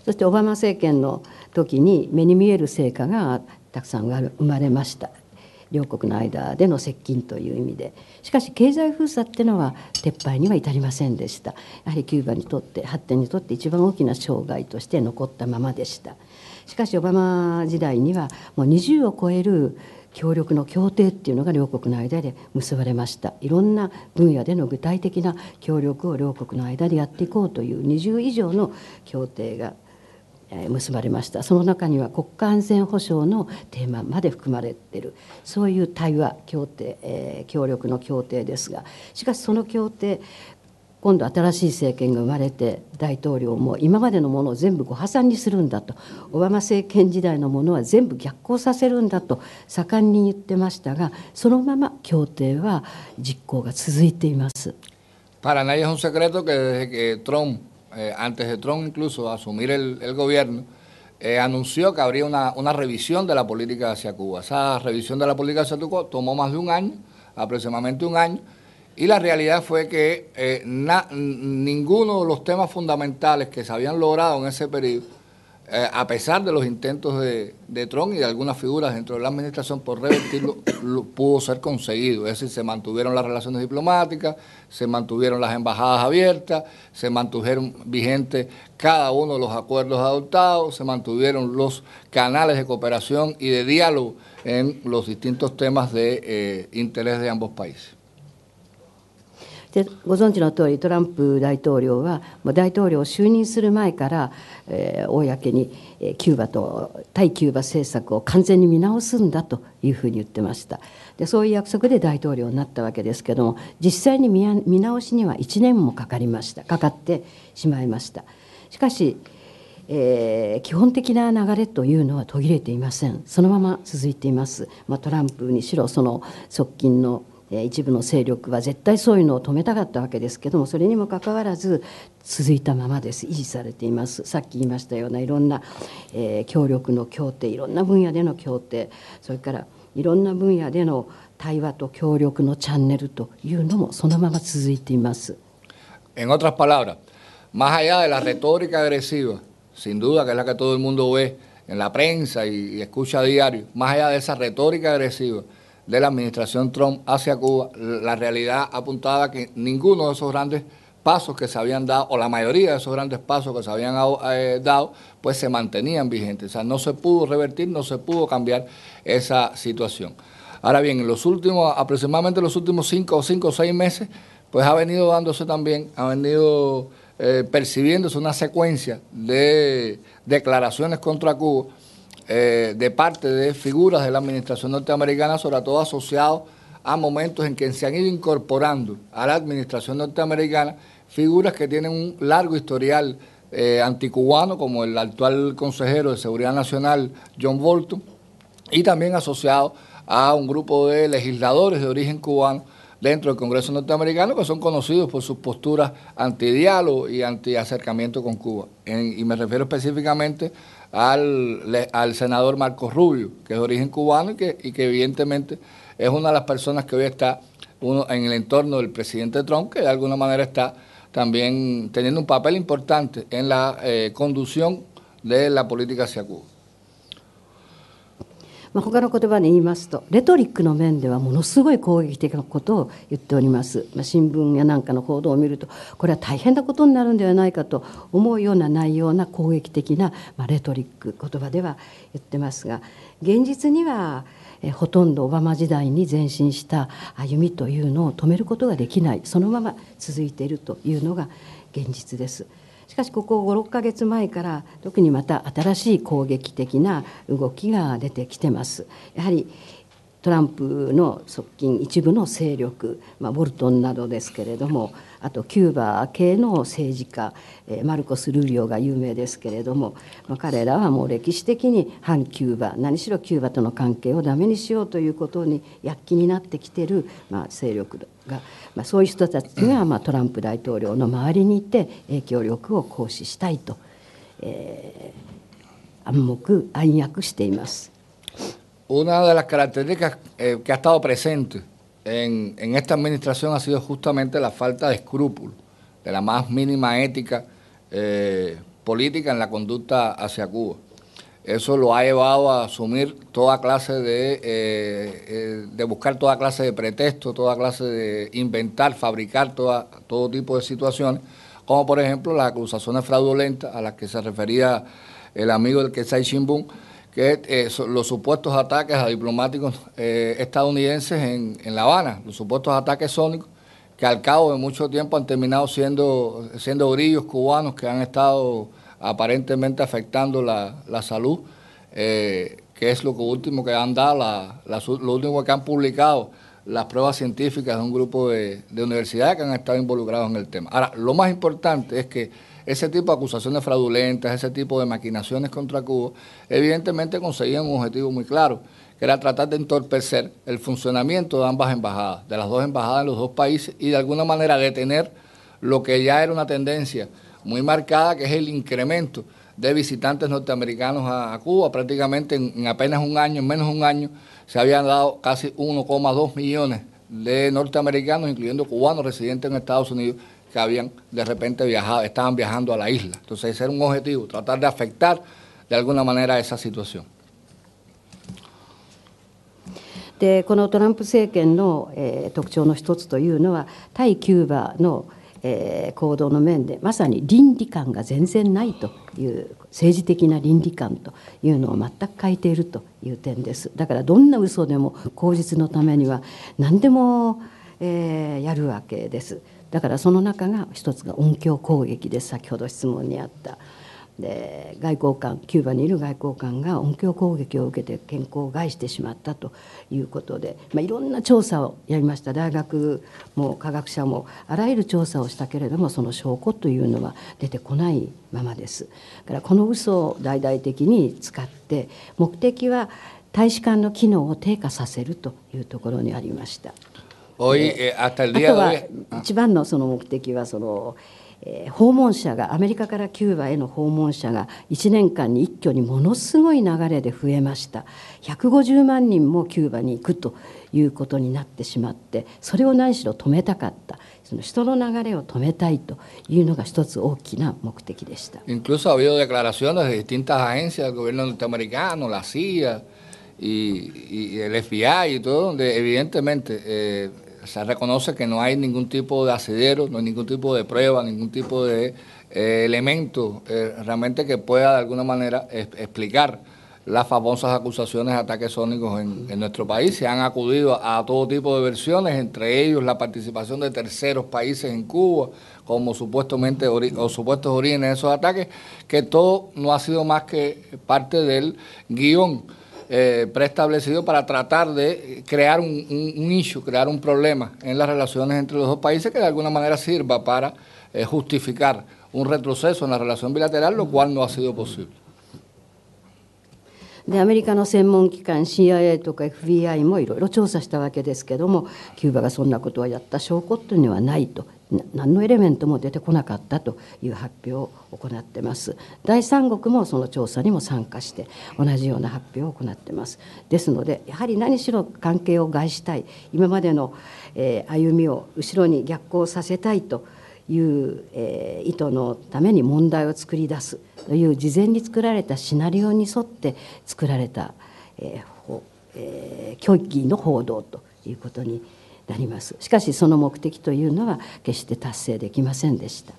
そしてオバマ政権の時に目に見える成果がたくさん生まれました。両国の間での接近という意味で。しかし経済封鎖っていうのは撤廃には至りませんでした。やはりキューバにとって発展にとって一番大きな障害として残ったままでした。しかしオバマ時代にはもう20を超える協力の協定っていうのが両国の間で結ばれました。いろんな分野での具体的な協力を両国の間でやっていこうという20以上の協定が結ばれました。その中には国家安全保障のテーマまで含まれている、そういう対話協定、協力の協定ですが、しかしその協定、今度新しい政権が生まれて大統領も今までのものを全部ご破産にするんだと、オバマ政権時代のものは全部逆行させるんだと盛んに言ってましたが、そのまま協定は実行が続いています。Para nadie es un secreto que desde que Trump, antes de Trump incluso asumir el gobierno, anunció que habría una revisión de la política hacia Cuba. Esa revisión de la política hacia Cuba tomó más de un año, aproximadamente un año. Y la realidad fue que ninguno de los temas fundamentales que se habían logrado en ese periodo, a pesar de los intentos de Trump y de algunas figuras dentro de la administración por revertirlo, pudo ser conseguido. Es decir, se mantuvieron las relaciones diplomáticas, se mantuvieron las embajadas abiertas, se mantuvieron vigentes cada uno de los acuerdos adoptados, se mantuvieron los canales de cooperación y de diálogo en los distintos temas de interés de ambos países. でご存知の通りトランプ大統領は大統領を就任する前から、公にキューバと対キューバ政策を完全に見直すんだというふうに言ってました。でそういう約束で大統領になったわけですけども、実際に見直しには1年もかかってしまいました。しかし、基本的な流れというのは途切れていません。そのまま続いています。トランプにしろその側近の一部の勢力は絶対そういうのを止めたかったわけですけども、それにもかかわらず続いたままです。維持されています。さっき言いましたようないろんな、協力の協定、いろんな分野での協定、それからいろんな分野での対話と協力のチャンネルというのもそのまま続いています。En otras palabras, más allá de la retórica agresiva, sin duda que es la que todo el mundo ve en la prensa y escucha a diario, más allá de esa retórica agresiva de la administración Trump hacia Cuba, la realidad apuntaba que ninguno de esos grandes pasos que se habían dado, o la mayoría de esos grandes pasos que se habían dado, pues se mantenían vigentes. O sea, no se pudo revertir, no se pudo cambiar esa situación. Ahora bien, en los últimos, aproximadamente los últimos 5 o 6 meses, pues ha venido dándose también, ha venido percibiéndose una secuencia de declaraciones contra Cuba, de parte de figuras de la administración norteamericana, sobre todo asociados a momentos en que se han ido incorporando a la administración norteamericana figuras que tienen un largo historial anticubano, como el actual consejero de Seguridad Nacional, John Bolton, y también asociados a un grupo de legisladores de origen cubano dentro del Congreso norteamericano que son conocidos por sus posturas antidiálogo y antiacercamiento con Cuba. Y me refiero específicamente al senador Marcos Rubio, que es de origen cubano y que evidentemente es una de las personas que hoy está en el entorno del presidente Trump, que de alguna manera está también teniendo un papel importante en la conducción de la política hacia Cuba. 他の言葉で言いますと、レトリックの面ではものすごい攻撃的なことを言っております。新聞やなんかの報道を見ると、これは大変なことになるんではないかと思うような内容な攻撃的なレトリック、言葉では言ってますが、現実にはほとんどオバマ時代に前進した歩みというのを止めることができない、そのまま続いているというのが現実です。しかしここ5、6ヶ月前から特にまた新しい攻撃的な動きが出てきてます。やはりトランプの側近一部の勢力、ボルトンなどですけれども、あとキューバ系の政治家、マルコス・ルリオが有名ですけれども、彼らはもう歴史的に反キューバ、何しろキューバとの関係をダメにしようということに躍起になってきている勢力が、そういう人たちがトランプ大統領の周りにいて影響力を行使したいと、暗躍しています。Una de las características que ha estado presente en esta administración ha sido justamente la falta de escrúpulos, de la más mínima ética política en la conducta hacia Cuba. Eso lo ha llevado a asumir toda clase de buscar toda clase de pretextos, toda clase de inventar, fabricar todo tipo de situaciones, como por ejemplo las acusaciones fraudulentas a las que se refería el amigo del Ketzai Shimbun, que los supuestos ataques a diplomáticos estadounidenses en La Habana, los supuestos ataques sónicos, que al cabo de mucho tiempo han terminado siendo grillos cubanos que han estado aparentemente afectando la salud, que es lo último que han dado, lo último que han publicado las pruebas científicas de un grupo de universidades que han estado involucrados en el tema. Ahora, lo más importante es que ese tipo de acusaciones fraudulentas, ese tipo de maquinaciones contra Cuba, evidentemente conseguían un objetivo muy claro, que era tratar de entorpecer el funcionamiento de ambas embajadas, de las dos embajadas en los dos países, y de alguna manera detener lo que ya era una tendencia muy marcada, que es el incremento de visitantes norteamericanos a Cuba. Prácticamente en apenas un año, en menos de un año, se habían dado casi 1,2 millones de norteamericanos, incluyendo cubanos residentes en Estados Unidos, que habían de repente estaban viajando a la isla. Entonces ese era un objetivo, tratar de afectar de alguna manera esa situación. でこのトランプ政権の、特徴の一つというのは対キューバの、行動の面でまさに倫理観が全然ないという政治的な倫理観というのを全く欠いているという点です。だからどんな嘘でも口実のためには何でも、やるわけです。だからその中が一つが音響攻撃です。先ほど質問にあったで外交官、キューバにいる外交官が音響攻撃を受けて健康を害してしまったということで、いろんな調査をやりました。大学も科学者もあらゆる調査をしたけれども、その証拠というのは出てこないままです。だからこの嘘を大々的に使って、目的は大使館の機能を低下させるというところにありました。あとは一番のその目的は訪問者がアメリカからキューバへの訪問者が1年間に一挙にものすごい流れで増えました。150万人もキューバに行くということになってしまって、それを何しろ止めたかった、その人の流れを止めたいというのが一つ大きな目的でした。Incluso ha habido declaraciones de distintas agencias del gobierno norteamericano, la CIA y el FBI y todo, donde evidentemente se reconoce que no hay ningún tipo de asidero, no hay ningún tipo de prueba, ningún tipo de elemento realmente que pueda de alguna manera explicar las famosas acusaciones de ataques sónicos en nuestro país. Se han acudido a todo tipo de versiones, entre ellos la participación de terceros países en Cuba como supuestos orígenes de esos ataques, que todo no ha sido más que parte del guión preestablecido para tratar de crear un issue, crear un problema en las relaciones entre los dos países que de alguna manera sirva para justificar un retroceso en la relación bilateral, lo cual no ha sido posible. でアメリカの専門機関 CIA とか FBI もいろいろ調査したわけですけども、キューバがそんなことをやった証拠というのはないと、何のエレメントも出てこなかったという発表を行ってます。第三国もその調査にも参加して同じような発表を行ってます。ですのでやはり何しろ関係を害したい、今までの歩みを後ろに逆行させたいという意図のために問題を作り出すという事前に作られたシナリオに沿って作られた虚偽の報道ということになります。しかしその目的というのは決して達成できませんでした。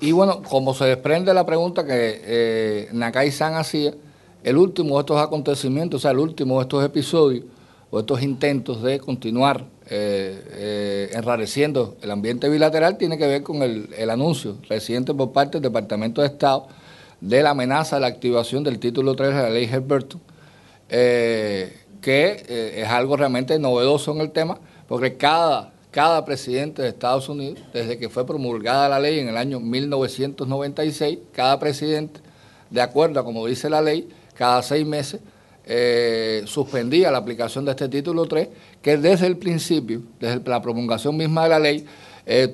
Y bueno, como se desprende de la pregunta que Nakai-san hacía, el último de estos acontecimientos, o sea, el último de estos episodios o estos intentos de continuar enrareciendo el ambiente bilateral tiene que ver con el anuncio reciente por parte del Departamento de Estado de la amenaza de la activación del título 3 de la ley Helms-Burton, que es algo realmente novedoso en el tema, porque cada presidente de Estados Unidos, desde que fue promulgada la ley en el año 1996, cada presidente, de acuerdo a como dice la ley, cada 6 meses suspendía la aplicación de este título 3, que desde el principio, desde la promulgación misma de la ley,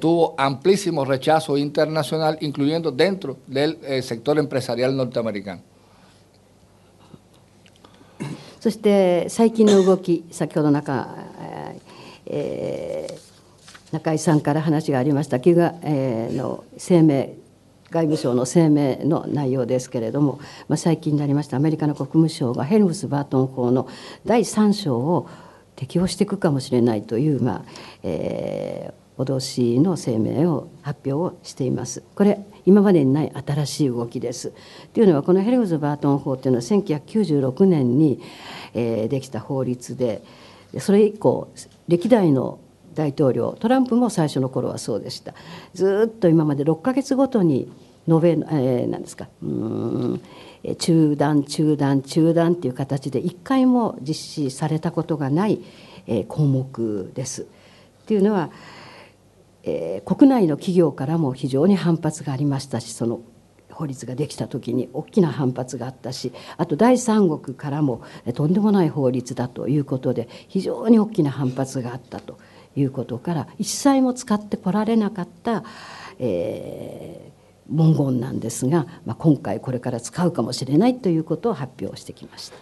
tuvo amplísimo rechazo internacional, incluyendo dentro del sector empresarial norteamericano. そして最近の動き、先ほど中井さんから話がありましたキューバの声明、外務省の声明の内容ですけれども、最近になりましたアメリカの国務省がヘルムス・バートン法の第3章を適用していくかもしれないという、脅しの声明を発表をしています。これ今までにない新しい動きです。というのはこのヘルムズ・バートン法というのは1996年にできた法律で、それ以降歴代の大統領、トランプも最初の頃はそうでした。ずっと今まで6ヶ月ごとに中断という形で1回も実施されたことがない項目です。というのは国内の企業からも非常に反発がありましたし、その法律ができた時に大きな反発があったし、あと第三国からもとんでもない法律だということで非常に大きな反発があったということから、一切も使ってこられなかった、文言なんですが、今回これから使うかもしれないということを発表してきました。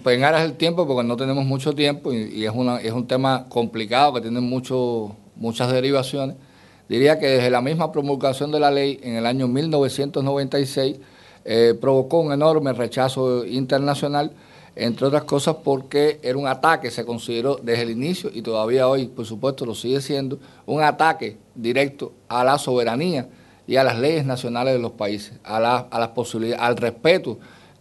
Pues en aras del tiempo, porque no tenemos mucho tiempo y es un tema complicado que tiene muchas derivaciones, diría que desde la misma promulgación de la ley en el año 1996 provocó un enorme rechazo internacional, entre otras cosas porque era un ataque, se consideró desde el inicio y todavía hoy, por supuesto, lo sigue siendo, un ataque directo a la soberanía y a las leyes nacionales de los países, a las posibilidades, al respeto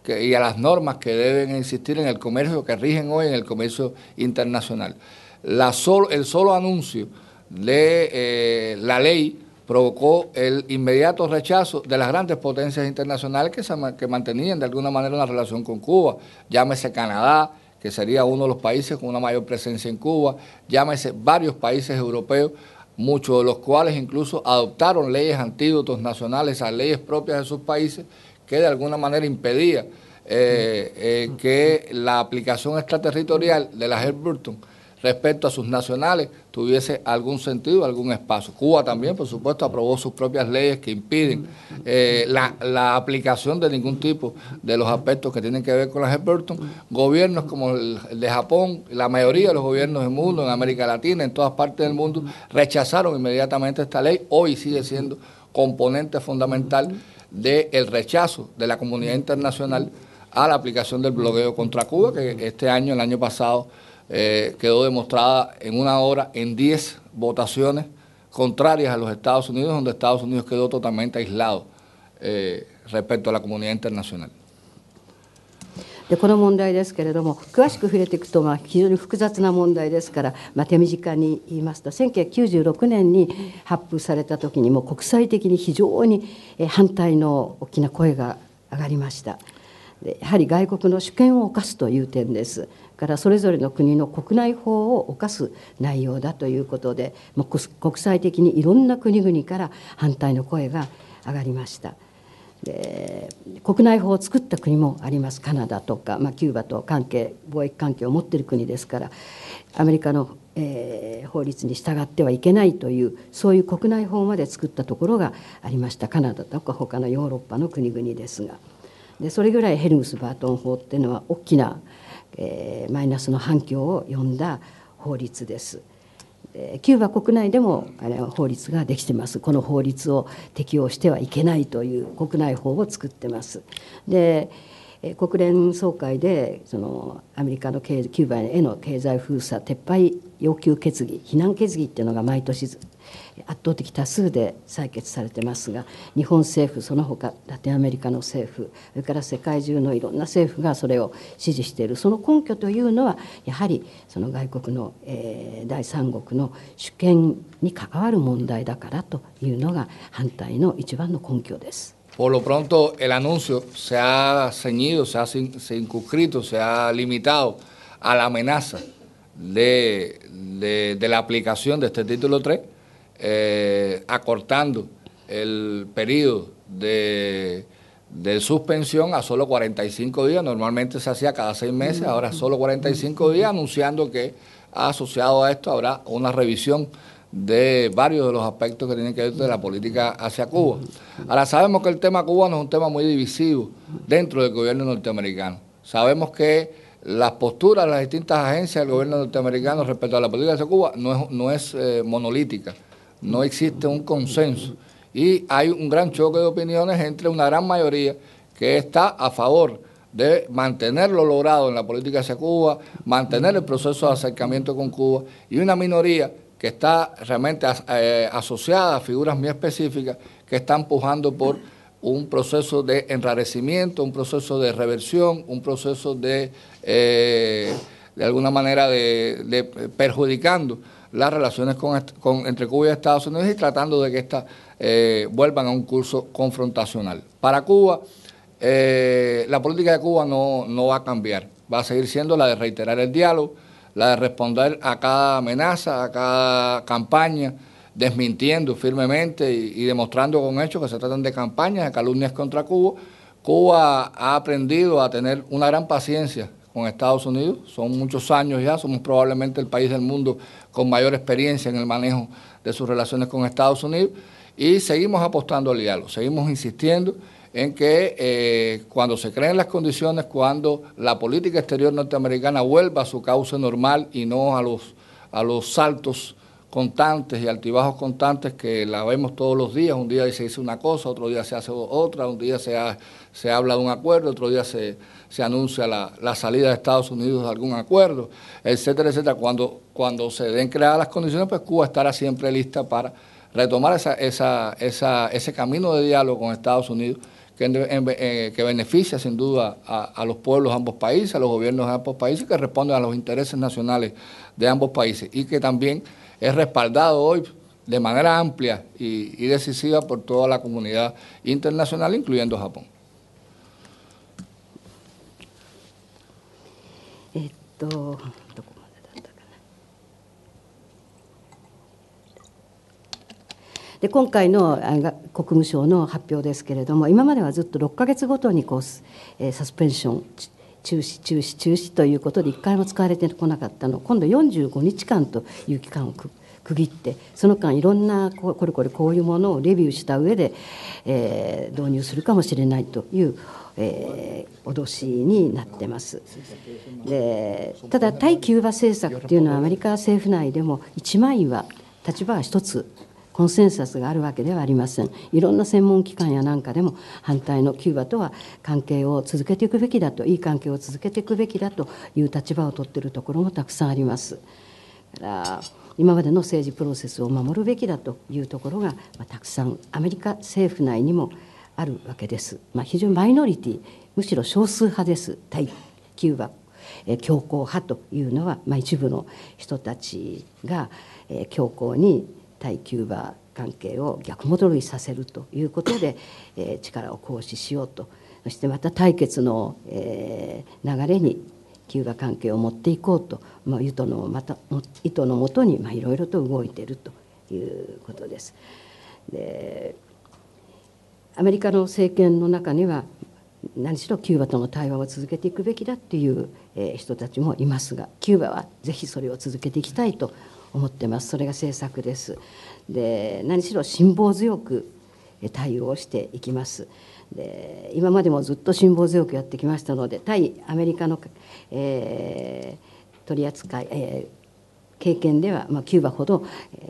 y a las normas que deben existir en el comercio, que rigen hoy en el comercio internacional. El solo anuncio de la ley provocó el inmediato rechazo de las grandes potencias internacionales que mantenían de alguna manera una relación con Cuba, llámese Canadá, que sería uno de los países con una mayor presencia en Cuba, llámese varios países europeos, muchos de los cuales incluso adoptaron leyes antídotos nacionales a leyes propias de sus países, que de alguna manera impedía que la aplicación extraterritorial de la Helms-Burton respecto a sus nacionales tuviese algún sentido, algún espacio. Cuba también, por supuesto, aprobó sus propias leyes que impiden la aplicación de ningún tipo de los aspectos que tienen que ver con la Helms-Burton. Gobiernos como el de Japón, la mayoría de los gobiernos del mundo, en América Latina, en todas partes del mundo, rechazaron inmediatamente esta ley. Hoy sigue siendo componente fundamental del rechazo de la comunidad internacional a la aplicación del bloqueo contra Cuba, que el año pasado, quedó demostrada en una hora en 10 votaciones contrarias a los Estados Unidos, donde Estados Unidos quedó totalmente aislado respecto a la comunidad internacional. でこの問題ですけれども、詳しく触れていくと非常に複雑な問題ですから、手短に言いますと、1996年に発布された時にも国際的に非常に反対の大きな声が上がりました。でやはり外国の主権を侵すという点です。からそれぞれの国の国内法を侵す内容だということで、国際的にいろんな国々から反対の声が上がりました。で国内法を作った国もあります。カナダとか、キューバと貿易関係を持っている国ですから、アメリカの、法律に従ってはいけないという、そういう国内法まで作ったところがありました。カナダとか他のヨーロッパの国々ですが、でそれぐらいヘルムスバートン法っていうのは大きな、マイナスの反響を呼んだ法律です。キューバ国内でも法律ができてます。この法律を適用してはいけないという国内法を作ってます。で国連総会でそのアメリカのキューバへの経済封鎖撤廃要求決議、非難決議っていうのが毎年圧倒的多数で採決されてますが、日本政府、その他ラテンアメリカの政府、それから世界中のいろんな政府がそれを支持している。その根拠というのはやはりその外国の、第三国の主権に関わる問題だからというのが反対の一番の根拠です。Por lo pronto, el anuncio se ha ceñido, se ha circunscrito, se ha limitado a la amenaza de la aplicación de este título 3, acortando el periodo de suspensión a solo 45 días. Normalmente se hacía cada 6 meses, ahora solo 45 días, anunciando que asociado a esto habrá una revisión de varios de los aspectos que tienen que ver de la política hacia Cuba. Ahora sabemos que el tema cubano es un tema muy divisivo dentro del gobierno norteamericano. Sabemos que las posturas de las distintas agencias del gobierno norteamericano respecto a la política hacia Cuba no es monolítica, no existe un consenso y hay un gran choque de opiniones entre una gran mayoría que está a favor de mantener lo logrado en la política hacia Cuba, mantener el proceso de acercamiento con Cuba, y una minoría que está realmente asociada a figuras muy específicas que están pujando por un proceso de enrarecimiento, un proceso de reversión, un proceso de alguna manera de perjudicando las relaciones entre Cuba y Estados Unidos y tratando de que éstas vuelvan a un curso confrontacional. Para Cuba, la política de Cuba no va a cambiar, va a seguir siendo la de reiterar el diálogo, la de responder a cada amenaza, a cada campaña, desmintiendo firmemente y demostrando con hechos que se tratan de campañas, de calumnias contra Cuba. Cuba ha aprendido a tener una gran paciencia con Estados Unidos, son muchos años ya, somos probablemente el país del mundo con mayor experiencia en el manejo de sus relaciones con Estados Unidos y seguimos apostando al diálogo, seguimos insistiendo en que cuando se creen las condiciones, cuando la política exterior norteamericana vuelva a su cauce normal y no a los saltos constantes y altibajos constantes que la vemos todos los días, un día se dice una cosa, otro día se hace otra, un día se habla de un acuerdo, otro día se anuncia la salida de Estados Unidos de algún acuerdo, etcétera, etcétera. Cuando se den creadas las condiciones, pues Cuba estará siempre lista para retomar ese camino de diálogo con Estados Unidos que beneficia sin duda a los pueblos de ambos países, a los gobiernos de ambos países, que responden a los intereses nacionales de ambos países y que también es respaldado hoy de manera amplia y decisiva por toda la comunidad internacional, incluyendo Japón. De今回の国務省の発表ですけれども、今まではずっと6ヶ月ごとにサスペンション中止ということで1回も使われてこなかったの、今度45日間という期間を区切って、その間いろんなこういうものをレビューした上で、導入するかもしれないという、脅しになってます。でただ対キューバ政策というのはアメリカ政府内でも一枚岩、立場は一つコンセンサスがあるわけではありません。いろんな専門機関やなんかでも反対のキューバとは関係を続けていくべきだと、いい関係を続けていくべきだという立場を取っているところもたくさんあります。だから今までの政治プロセスを守るべきだというところが、たくさんアメリカ政府内にもあるわけです。非常にマイノリティ、むしろ少数派です。対キューバ強硬派というのは、一部の人たちが強硬に対キューバ関係を逆戻りさせるということで、力を行使しようと、そしてまた対決の、流れにキューバ関係を持っていこうと、意図のもとにいろいろと動いているということです。でアメリカの政権の中には何しろキューバとの対話を続けていくべきだっていう人たちもいますが、キューバはぜひそれを続けていきたいと思ってます。それが政策です。で、何しろ辛抱強く対応していきます。で、今までもずっと辛抱強くやってきましたので、対アメリカの、取り扱い、経験では、キューバほど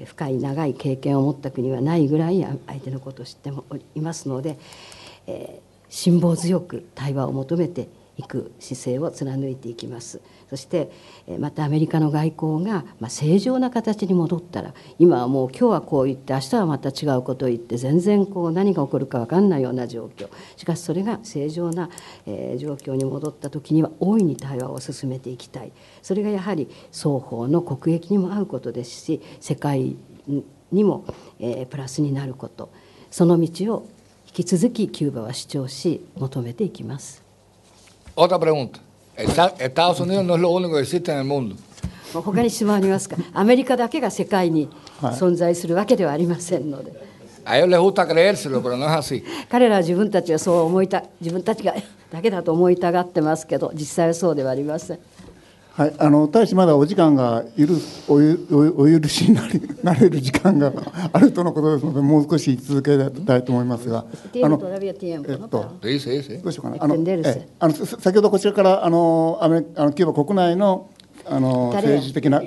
深い長い経験を持った国はないぐらい相手のことを知っていますので、辛抱強く対話を求めていく姿勢を貫いていきます。そしてまたアメリカの外交が正常な形に戻ったら、今はもう今日はこう言って明日はまた違うことを言って全然何が起こるか分かんないような状況、しかしそれが正常な状況に戻った時には大いに対話を進めていきたい。それがやはり双方の国益にも合うことですし、世界にもプラスになること、その道を引き続きキューバは主張し求めていきます。Otra pregunta. Estados Unidos no es lo único que existe en el mundo. 他に質問ありますか。アメリカだけが世界に存在するわけではありませんので。A ellos les gusta creérselo, pero no es así. 彼らは自分たちがそう自分たちがだけだと思いたがってますけど、実際はそうではありません。はい、大使まだお時間がお許しになれる時間があるとのことですので、もう少し続けたいと思いますが、どうしようかな。先ほどこちらからキューバ国内の政治的な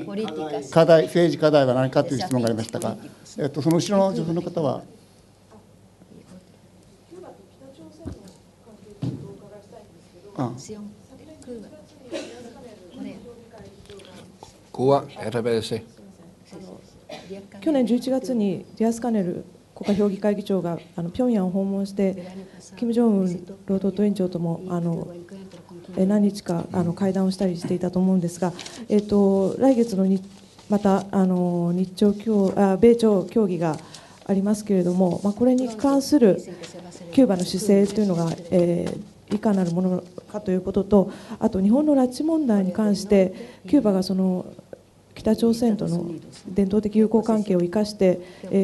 課題、政治課題は何かという質問がありましたが、その後ろの女性の方は。Cuba, RPDC。去年11月にディアスカネル国家評議会議長が平壌を訪問して、金正恩労働党委員長とも何日か会談をしたりしていたと思うんですが、来月のまた米朝協議がありますけれども、これに関するキューバの姿勢というのが、いかなるものかということと、あと日本の拉致問題に関してキューバが北朝鮮との伝統的友好関係を生かして、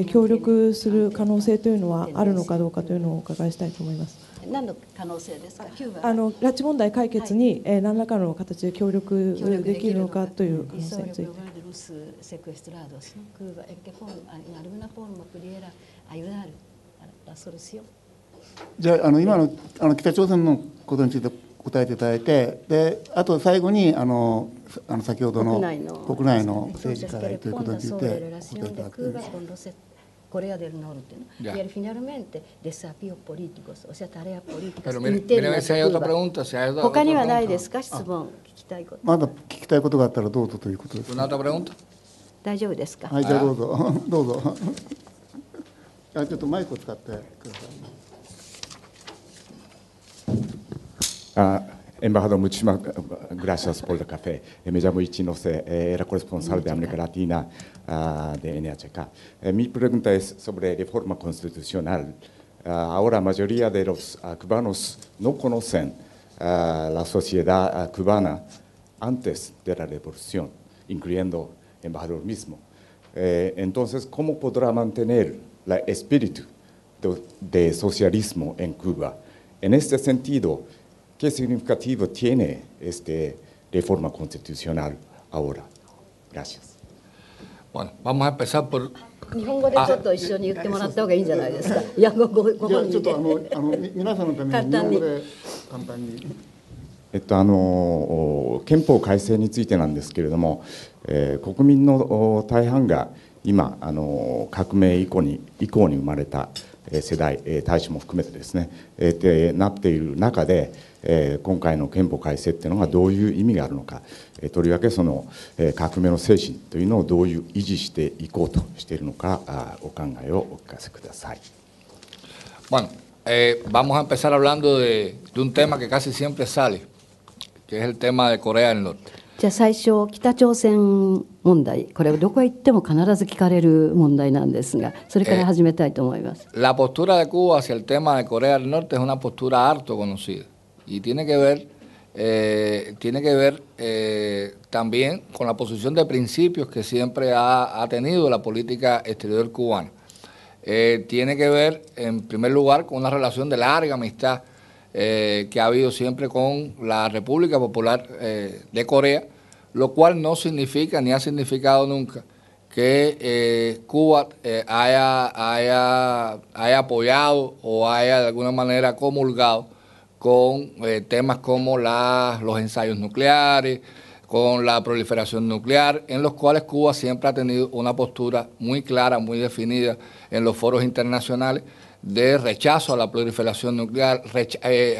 協力する可能性というのはあるのかどうかというのをお伺いしたいと思います。何の可能性ですか。拉致問題解決に何らかの形で協力できるのかという可能性について。じゃあ、今の北朝鮮のことについて答えていただいて、であと最後に先ほどの国内の政治課題ということについて答えていただく。Corea del Norte, ¿no? Y finalmente desafíos políticos, o sea, tareas políticas. Pero mire, si hay otra pregunta, si hay otra pregunta. 他にはないですか、質問聞きたいこと。まだ聞きたいことがあったらどうぞということです。Una otra pregunta. 大丈夫ですか。はい、じゃあどうぞどうぞ。ちょっとマイクを使ってください。Embajador, muchísimas gracias por el café. Me llamo Ichinose, era corresponsal de América Latina de NHK. Mi pregunta es sobre reforma constitucional. Ahora la mayoría de los cubanos no conocen la sociedad cubana antes de la revolución, incluyendo el embajador mismo. Entonces, ¿cómo podrá mantener el espíritu de socialismo en Cuba? En este sentido, ¿qué significativo tiene esta reforma constitucional ahora? Gracias. Bueno, vamos a empezar por. 日本語でちょっと一緒に言ってもらった方がいいんじゃないですか。いや、ご本人で。皆さんのために日本語で簡単に。憲法改正についてなんですけれども、国民の大半が今革命以降に生まれた世代、大使も含めてですね、なっている中で、今回の憲法改正っていうのがどういう意味があるのか、とりわけその革命の精神というのをどういう維持していこうとしているのか、お考えをお聞かせください。Bueno, vamos a empezar hablando de un tema que casi siempre sale, que es el tema de Corea del Norte. じゃあ最初、北朝鮮問題、これはどこへ行っても必ず聞かれる問題なんですが、それから始めたいと思います。La postura de Cuba hacia el tema de Corea del Norte es una postura harto conocida y tiene que ver también con la posición de principios que siempre ha tenido la política exterior cubana. tiene que ver, en primer lugar, con una relación de larga amistad que ha habido siempre con la República Popular de Corea, lo cual no significa ni ha significado nunca que Cuba haya apoyado o haya de alguna manera comulgado con temas como los ensayos nucleares, con la proliferación nuclear, en los cuales Cuba siempre ha tenido una postura muy clara, muy definida en los foros internacionales de rechazo a la proliferación nuclear,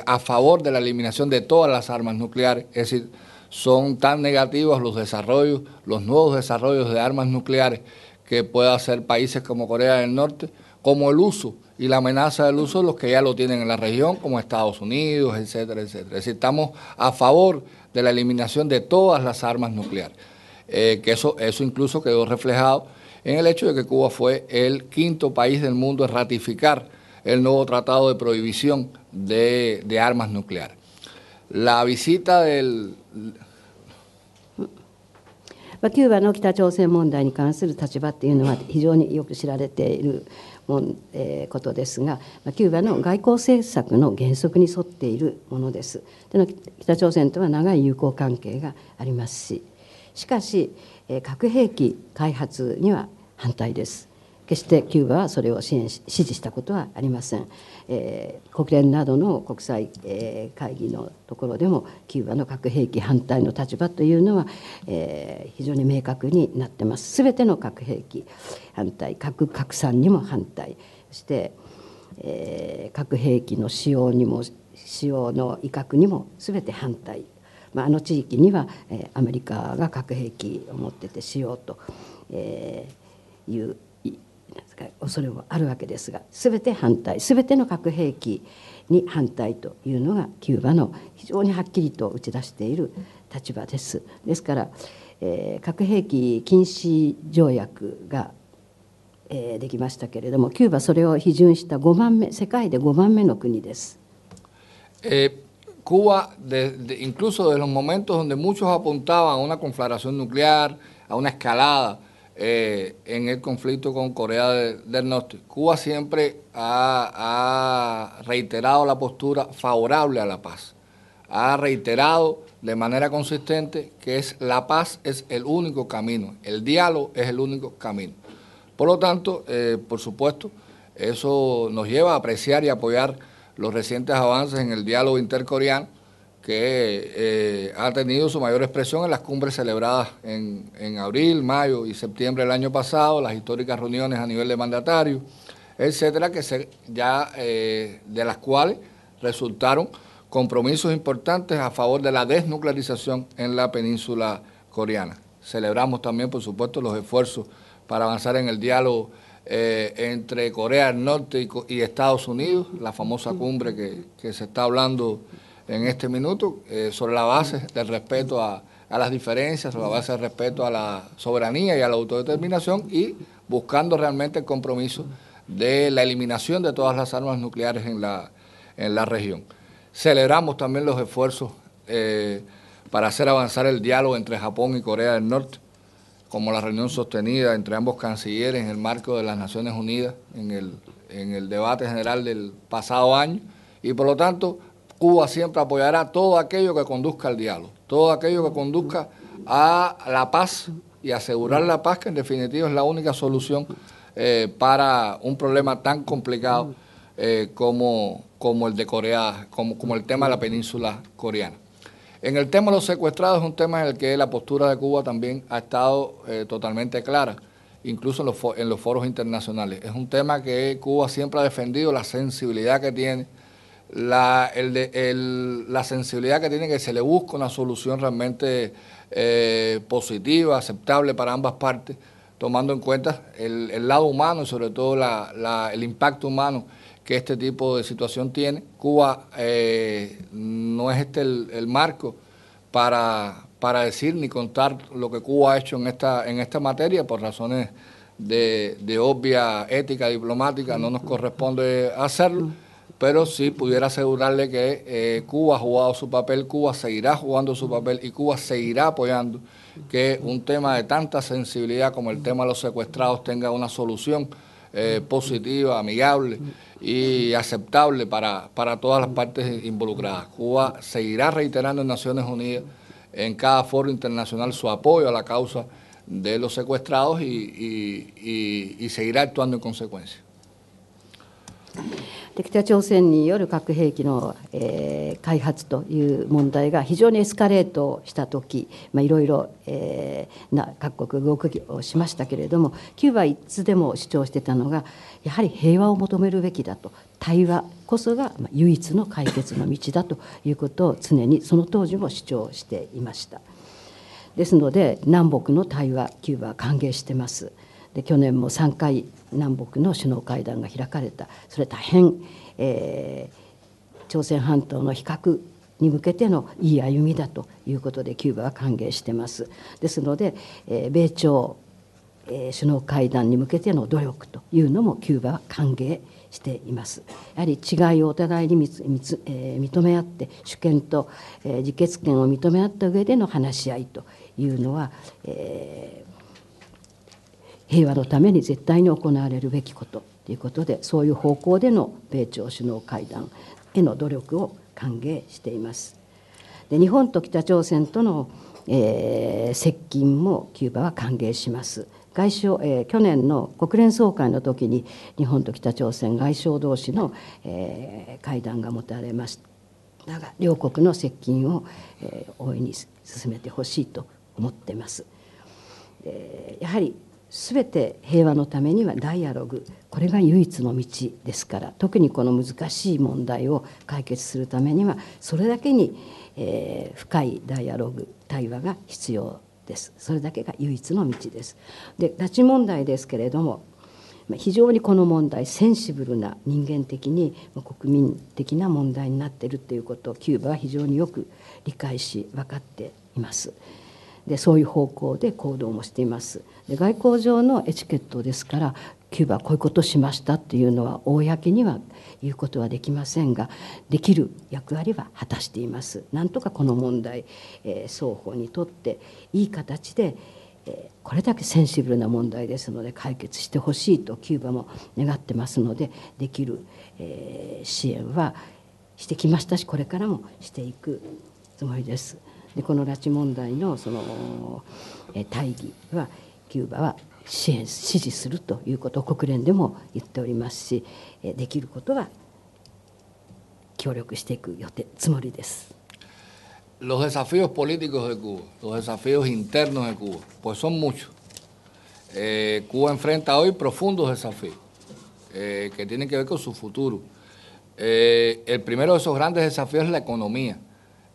a favor de la eliminación de todas las armas nucleares. Es decir, son tan negativos los desarrollos, los nuevos desarrollos de armas nucleares que pueda hacer países como Corea del Norte, como el uso y la amenaza del uso de los que ya lo tienen en la región, como Estados Unidos, etcétera, etcétera. Es decir, estamos a favor de la eliminación de todas las armas nucleares, que eso incluso quedó reflejado en el hecho de que Cuba fue el quinto país del mundo en ratificar el nuevo tratado de prohibición de armas nucleares. La visita del... キューバの北朝鮮問題に関する立場っていうのは非常によく知られていることですが、キューバの外交政策の原則に沿っているものです。北朝鮮とは長い友好関係がありますし、しかし核兵器開発には反対です。決してキューバはそれを支持したことはありません。国連などの国際会議のところでもキューバの核兵器反対の立場というのは非常に明確になってます。すべての核兵器反対、核拡散にも反対、そして核兵器の使用の威嚇にもすべて反対。あの地域にはアメリカが核兵器を持っててしようという恐れもあるわけですが、すべて反対、すべての核兵器に反対というのがキューバの非常にはっきりと打ち出している立場です。ですから、核兵器禁止条約が、できましたけれども、キューバそれを批准した5番目、世界で5番目の国です。Cuba, incluso de los momentos donde muchos apuntaban a una conflagración nuclear, a una escalada en el conflicto con Corea del Norte, Cuba siempre ha reiterado la postura favorable a la paz. Ha reiterado de manera consistente que la paz es el único camino, el diálogo es el único camino. Por lo tanto, por supuesto, eso nos lleva a apreciar y apoyar los recientes avances en el diálogo intercoreano, que ha tenido su mayor expresión en las cumbres celebradas en abril, mayo y septiembre del año pasado, las históricas reuniones a nivel de mandatarios, etcétera, de las cuales resultaron compromisos importantes a favor de la desnuclearización en la península coreana. Celebramos también, por supuesto, los esfuerzos para avanzar en el diálogo entre Corea del Norte y Estados Unidos, la famosa cumbre que se está hablando en este minuto, sobre la base del respeto a las diferencias, sobre la base del respeto a la soberanía y a la autodeterminación, y buscando realmente el compromiso de la eliminación de todas las armas nucleares en la región. Celebramos también los esfuerzos para hacer avanzar el diálogo entre Japón y Corea del Norte, como la reunión sostenida entre ambos cancilleres en el marco de las Naciones Unidas en el debate general del pasado año, y por lo tanto Cuba siempre apoyará todo aquello que conduzca al diálogo, todo aquello que conduzca a la paz y asegurar la paz, que en definitiva es la única solución para un problema tan complicado como el de Corea, como el tema de la península coreana. En el tema de los secuestrados es un tema en el que la postura de Cuba también ha estado totalmente clara, incluso en los foros internacionales. Es un tema que Cuba siempre ha defendido, la sensibilidad que tiene, la sensibilidad que tiene, que se le busca una solución realmente positiva, aceptable para ambas partes, tomando en cuenta el lado humano y sobre todo el impacto humano que este tipo de situación tiene. Cuba no es el marco para decir ni contar lo que Cuba ha hecho en esta materia, por razones de obvia ética diplomática no nos corresponde hacerlo, pero sí pudiera asegurarle que Cuba ha jugado su papel, Cuba seguirá jugando su papel y Cuba seguirá apoyando que un tema de tanta sensibilidad como el tema de los secuestrados tenga una solución positiva, amigable y aceptable para todas las partes involucradas. Cuba seguirá reiterando en Naciones Unidas en cada foro internacional su apoyo a la causa de los secuestrados y seguirá actuando en consecuencia. で北朝鮮による核兵器の、開発という問題が非常にエスカレートしたとき、いろいろ、な各国動きをしましたけれども、キューバはいつでも主張していたのがやはり平和を求めるべきだと、対話こそが唯一の解決の道だということを常にその当時も主張していました。ですので南北の対話、キューバは歓迎してます。で去年も3回南北の首脳会談が開かれた。それ大変、朝鮮半島の非核に向けてのいい歩みだということでキューバは歓迎してます。ですので、米朝、首脳会談に向けての努力というのもキューバは歓迎しています。やはり違いをお互いに認め合って主権と自決権を認め合った上での話し合いというのは、平和のために絶対に行われるべきことということで、そういう方向での米朝首脳会談への努力を歓迎しています。で日本と北朝鮮との、接近もキューバは歓迎します。外相、去年の国連総会の時に日本と北朝鮮外相同士の、会談が持たれましたが、両国の接近を、大いに進めてほしいと思っています。やはりすべて平和のためにはダイアログ、これが唯一の道ですから、特にこの難しい問題を解決するためにはそれだけに、深いダイアログ、対話が必要です。それだけが唯一の道です。で拉致問題ですけれども、非常にこの問題センシブルな、人間的に国民的な問題になっているということをキューバは非常によく理解し分かっています。でそういう方向で行動もしています。で外交上のエチケットですから、キューバはこういうことをしましたというのは公には言うことはできませんが、できる役割は果たしています。なんとかこの問題、双方にとっていい形で、これだけセンシブルな問題ですので解決してほしいとキューバも願ってますので、できる、支援はしてきましたし、これからもしていくつもりです。でこの拉致問題のその大義はキューバは支持するということを国連でも言っておりますし、できることは協力していくつもりです。Los desafíos políticos de Cuba, los desafíos internos de Cuba, pues son muchos. Cuba enfrenta hoy profundos desafíos que tienen que ver con su futuro. El primero de esos grandes desafíos es la economía.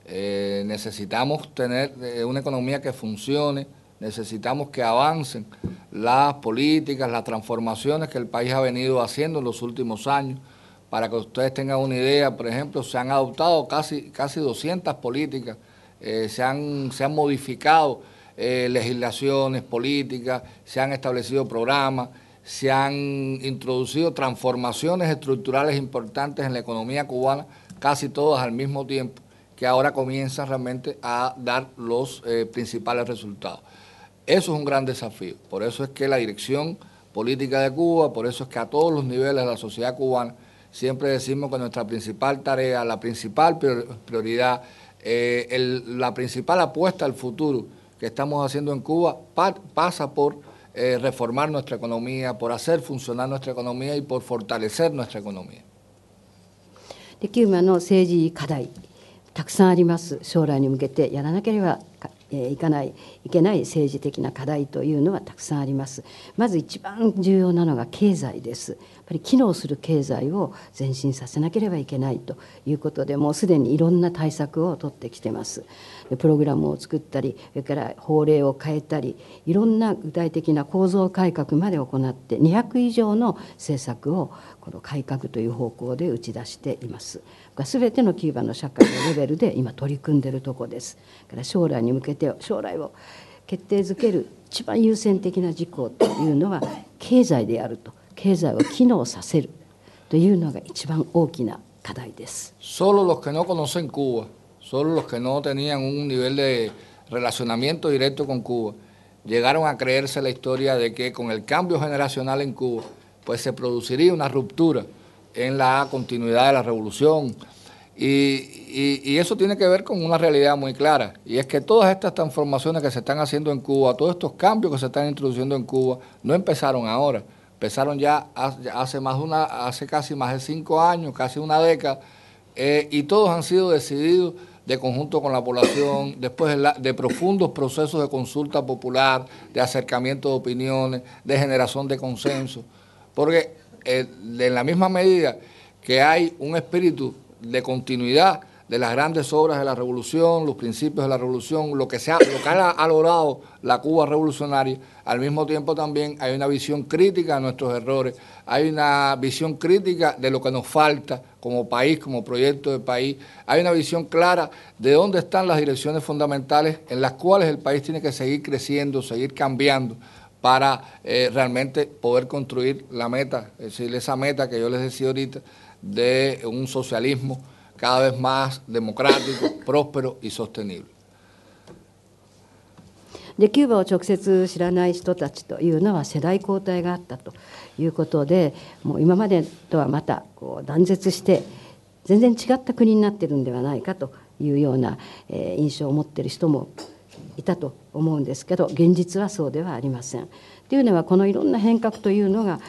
Necesitamos tener una economía que funcione, necesitamos que avancen las políticas, las transformaciones que el país ha venido haciendo en los últimos años. Para que ustedes tengan una idea, por ejemplo, se han adoptado casi 200 políticas, se han modificado legislaciones, políticas, se han establecido programas, se han introducido transformaciones estructurales importantes en la economía cubana, casi todas al mismo tiempo, que ahora comienzan realmente a dar los principales resultados. Eso es un gran desafío, por eso es que la dirección política de Cuba, por eso es que a todos los niveles de la sociedad cubana siempre decimos que nuestra principal tarea, la principal prioridad, la principal apuesta al futuro que estamos haciendo en Cuba pasa por reformar nuestra economía, por hacer funcionar nuestra economía y por fortalecer nuestra economía. でキューバの政治課題たくさんあります。将来に向けてやらなければいけない政治的な課題というのはたくさんあります。まず一番重要なのが経済です。やっぱり機能する経済を前進させなければいけないということで、もうすでにいろんな対策を取ってきてます。プログラムを作ったり、それから法令を変えたり、いろんな具体的な構造改革まで行って200以上の政策をこの改革という方向で打ち出しています。すべてのキューバの社会のレベルで今取り組んでいるところです。から将来に向けて将来を決定づける一番優先的な事項というのは経済であると、経済を機能させるというのが一番大きな課題です。Solo los que no conocen Cuba, solo los que no tenían un nivel de relacionamiento directo con Cuba, llegaron a creerse la historia de que con el cambio generacional en Cuba pues se produciría una ruptura en la continuidad de la revolución. Y eso tiene que ver con una realidad muy clara, y es que todas estas transformaciones que se están haciendo en Cuba, todos estos cambios que se están introduciendo en Cuba, no empezaron ahora, empezaron ya hace casi más de 5 años, casi una década, y todos han sido decididos de conjunto con la población, después de profundos procesos de consulta popular, de acercamiento de opiniones, de generación de consenso, porque en la misma medida que hay un espíritu de continuidad de las grandes obras de la revolución, los principios de la revolución, lo que ha logrado la Cuba revolucionaria, al mismo tiempo también hay una visión crítica de nuestros errores, hay una visión crítica de lo que nos falta como país, como proyecto de país, hay una visión clara de dónde están las direcciones fundamentales en las cuales el país tiene que seguir creciendo, seguir cambiando, para realmente poder construir la meta, es decir, esa meta que yo les decía ahorita, de un socialismo cada vez más democrático, próspero y sostenible. でキューバを直接知らない人たちというのは世代交代があったということで、もう今までとはまたこう断絶して全然違った国になっているんではないかというような印象を持っている人もいたと思うんですけど、現実はそうではありません。というのはこのいろんな変革というのが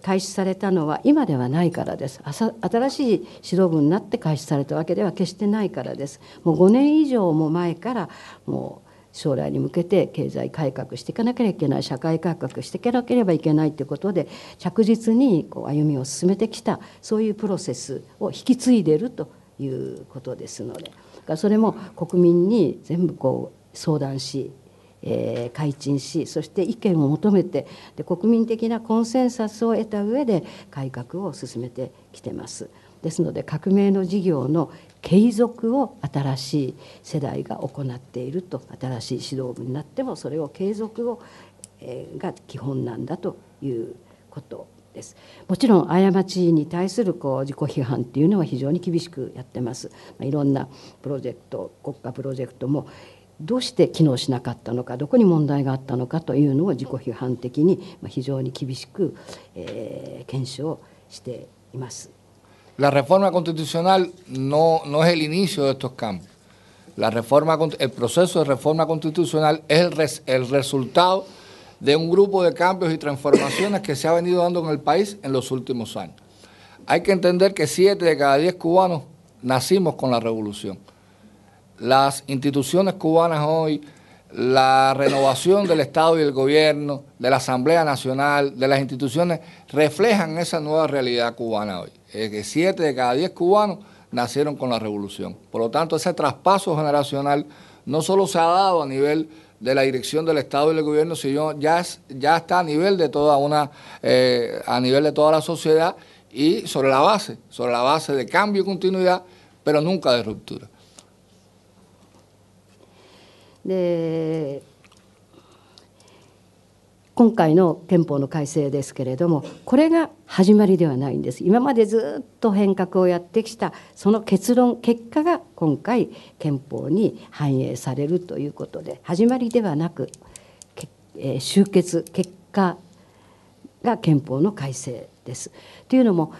開始されたのは今ではないからです。新しい指導部になって開始されたわけでは決してないからです。もう5年以上も前からもう将来に向けて経済改革していかなければいけない、社会改革していかなければいけないということで着実にこう歩みを進めてきた、そういうプロセスを引き継いでいるということですので、それも国民に全部こう相談し、開陳し、そして意見を求めて、で国民的なコンセンサスを得た上で改革を進めてきてます。ですので革命の事業の継続を新しい世代が行っていると、新しい指導部になってもそれを継続を、が基本なんだということです。もちろん過ちに対する自己批判っていうのは非常に厳しくやってます。いろんなプロジェクト、国家プロジェクトもどうして機能しなかったのか、どこに問題があったのかというのを自己批判的に非常に厳しく、検証しています。La reforma constitucional no es el inicio de estos cambios. El proceso de reforma constitucional es el resultado de un grupo de cambios y transformaciones que se ha venido dando en el país en los últimos años. Hay que entender que 7 de cada 10 cubanos nacimos con la revolución. Las instituciones cubanas hoy, la renovación del Estado y del gobierno, de la Asamblea Nacional, de las instituciones, reflejan esa nueva realidad cubana hoy. Que 7 de cada 10 cubanos nacieron con la revolución. Por lo tanto, ese traspaso generacional no solo se ha dado a nivel de la dirección del Estado y del gobierno, sino ya está a nivel de toda la sociedad, y sobre la base de cambio y continuidad, pero nunca de ruptura. で今回の憲法の改正ですけれども、これが始まりではないんです。今までずっと変革をやってきたその結果が今回憲法に反映されるということで、始まりではなく終結、結果が憲法の改正です。というのも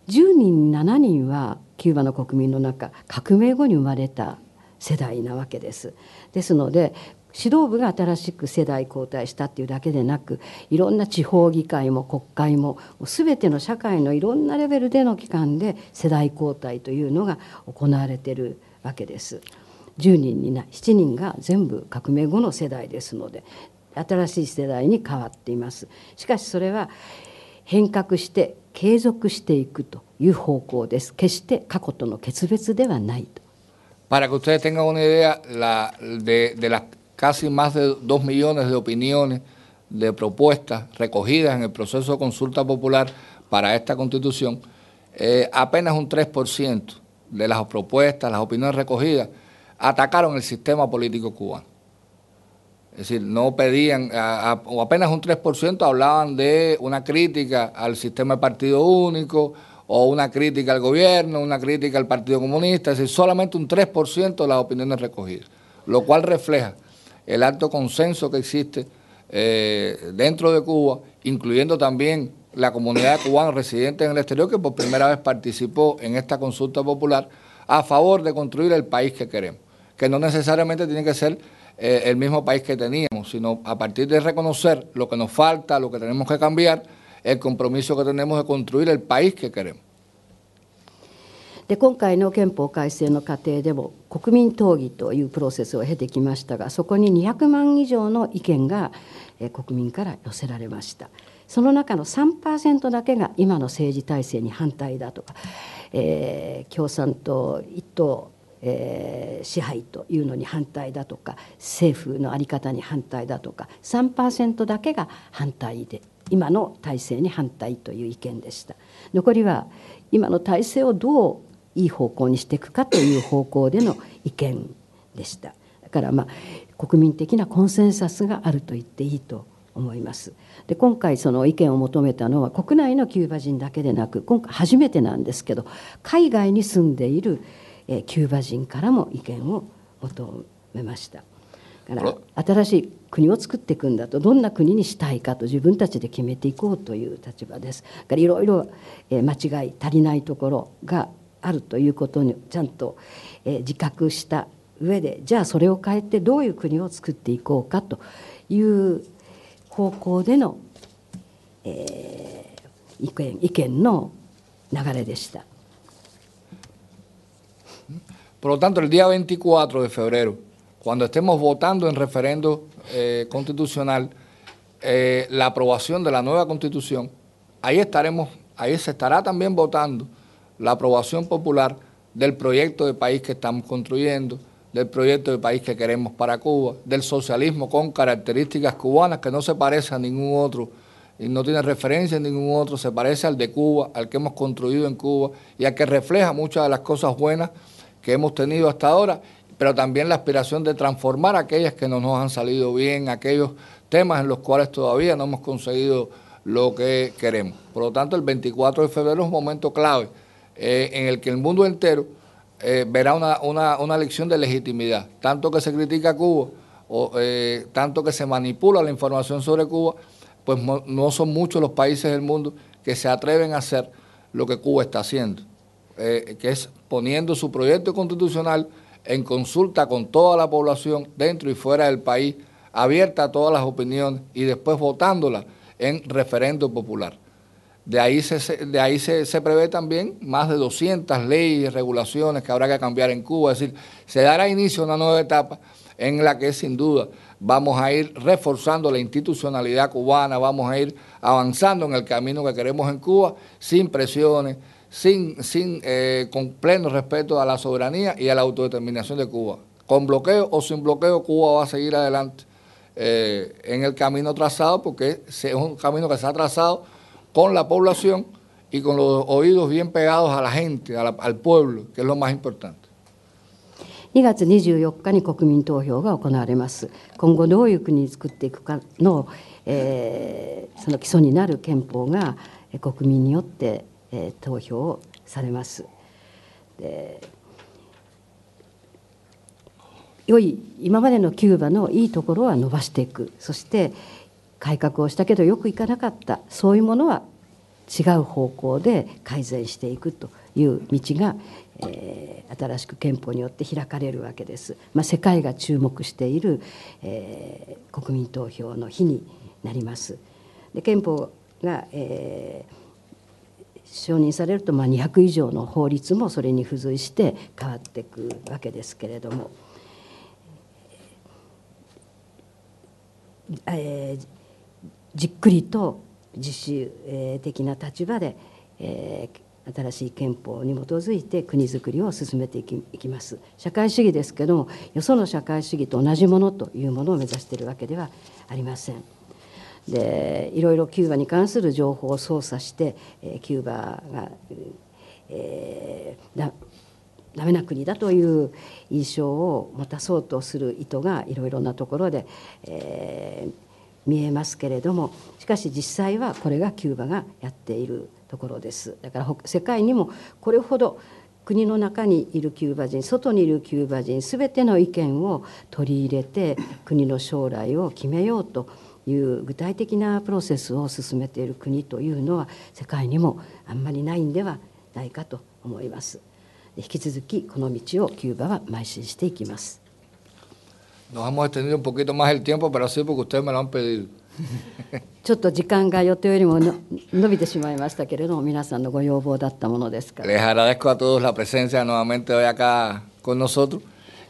10人7人はキューバの国民の中、革命後に生まれた世代なわけです。ですので指導部が新しく世代交代したっていうだけでなく、いろんな地方議会も国会も全ての社会のいろんなレベルでの機関で世代交代というのが行われているわけです。10人に7人が全部革命後の世代ですので、新しい世代に変わっています。しかしそれは変革して継続していくという方向です。決して過去との決別ではないと。Para que ustedes tengan una idea de las casi más de 2 millones de opiniones, de propuestas recogidas en el proceso de consulta popular para esta Constitución, apenas un 3% de las propuestas, las opiniones recogidas, atacaron el sistema político cubano. Es decir, no pedían, o apenas un 3% hablaban de una crítica al sistema de partido único, o una crítica al gobierno, una crítica al Partido Comunista, es decir, solamente un 3% de las opiniones recogidas, lo cual refleja el alto consenso que existe dentro de Cuba, incluyendo también la comunidad de cubanos residentes en el exterior que por primera vez participó en esta consulta popular a favor de construir el país que queremos, que no necesariamente tiene que ser el mismo país que teníamos, sino a partir de reconocer lo que nos falta, lo que tenemos que cambiar, el compromiso que tenemos de construir el país que queremos. で今回の憲法改正の過程でも国民討議というプロセスを経てきましたが、そこに200万以上の意見が国民から寄せられました。その中の 3% だけが今の政治体制に反対だとか、共産党一党、支配というのに反対だとか、政府の在り方に反対だとか、 3% だけが反対で、今の体制に反対という意見でした。残りは今の体制をどういい方向にしていくかという方向での意見でした。だから国民的なコンセンサスがあると言っていいと思います。で今回その意見を求めたのは国内のキューバ人だけでなく、今回初めてなんですけど、海外に住んでいるキューバ人からも意見を求めました。だから新しい国を作っていくんだと、どんな国にしたいかと自分たちで決めていこうという立場です。だからいろいろ間違い足りないところがあるということにちゃんと自覚した上で、じゃあそれを変えてどういう国を作っていこうかという方向での、意見の流れでした。Por lo tanto, el día 24 de febrero, cuando estemos votando en referendo constitucional la aprobación de la nueva constitución, ahí se estará también votando la aprobación popular del proyecto de país que estamos construyendo, del proyecto de país que queremos para Cuba, del socialismo con características cubanas que no se parece a ningún otro y no tiene referencia en ningún otro, se parece al de Cuba, al que hemos construido en Cuba y al que refleja muchas de las cosas buenas que hemos tenido hasta ahora, pero también la aspiración de transformar aquellas que no nos han salido bien, aquellos temas en los cuales todavía no hemos conseguido lo que queremos. Por lo tanto, el 24 de febrero es un momento clave en el que el mundo entero verá una lección de legitimidad, tanto que se critica a Cuba o tanto que se manipula la información sobre Cuba, pues no son muchos los países del mundo que se atreven a hacer lo que Cuba está haciendo, que es poniendo su proyecto constitucional en consulta con toda la población dentro y fuera del país, abierta a todas las opiniones y después votándola en referendo popular. De ahí se prevé también más de 200 leyes y regulaciones que habrá que cambiar en Cuba. Es decir, se dará inicio a una nueva etapa en la que sin duda vamos a ir reforzando la institucionalidad cubana, vamos a ir avanzando en el camino que queremos en Cuba, sin presiones, con pleno respeto a la soberanía y a la autodeterminación de Cuba. Con bloqueo o sin bloqueo, Cuba va a seguir adelante en el camino trazado, porque es un camino que se ha trazado con la población y con los oídos bien pegados a la gente, al pueblo, que es lo más importante. 2月24日に国民投票が行われます。今後どういう国に作っていくかの、その基礎になる憲法が国民によって、投票されます。で、今までのキューバのいいところは伸ばしていく、そして改革をしたけどよくいかなかったそういうものは違う方向で改善していくという道が、新しく憲法によって開かれるわけです。世界が注目している、国民投票の日になります。で憲法が、承認されると、200以上の法律もそれに付随して変わっていくわけですけれども、じっくりと自主的な立場で、新しい憲法に基づいて国づくりを進めていきます。社会主義ですけども、よその社会主義と同じものというものを目指しているわけではありません。でいろいろキューバに関する情報を操作して、キューバが、ダメな国だという印象を持たそうとする意図がいろいろなところで、見えますけれども、しかし実際はこれがキューバがやっているところです。だから世界にもこれほど国の中にいるキューバ人、外にいるキューバ人、すべての意見を取り入れて国の将来を決めようという具体的なプロセスを進めている国というのは世界にもあんまりないんではないかと思います。引き続きこの道をキューバは邁進していきます。Nos hemos extendido un poquito más el tiempo, pero sí porque ustedes me lo han pedido. ちょっと時間が予定よりも伸びてしまいましたけれども、皆さんのご要望だったものですから。Les agradezco a todos la presencia nuevamente hoy acá con nosotros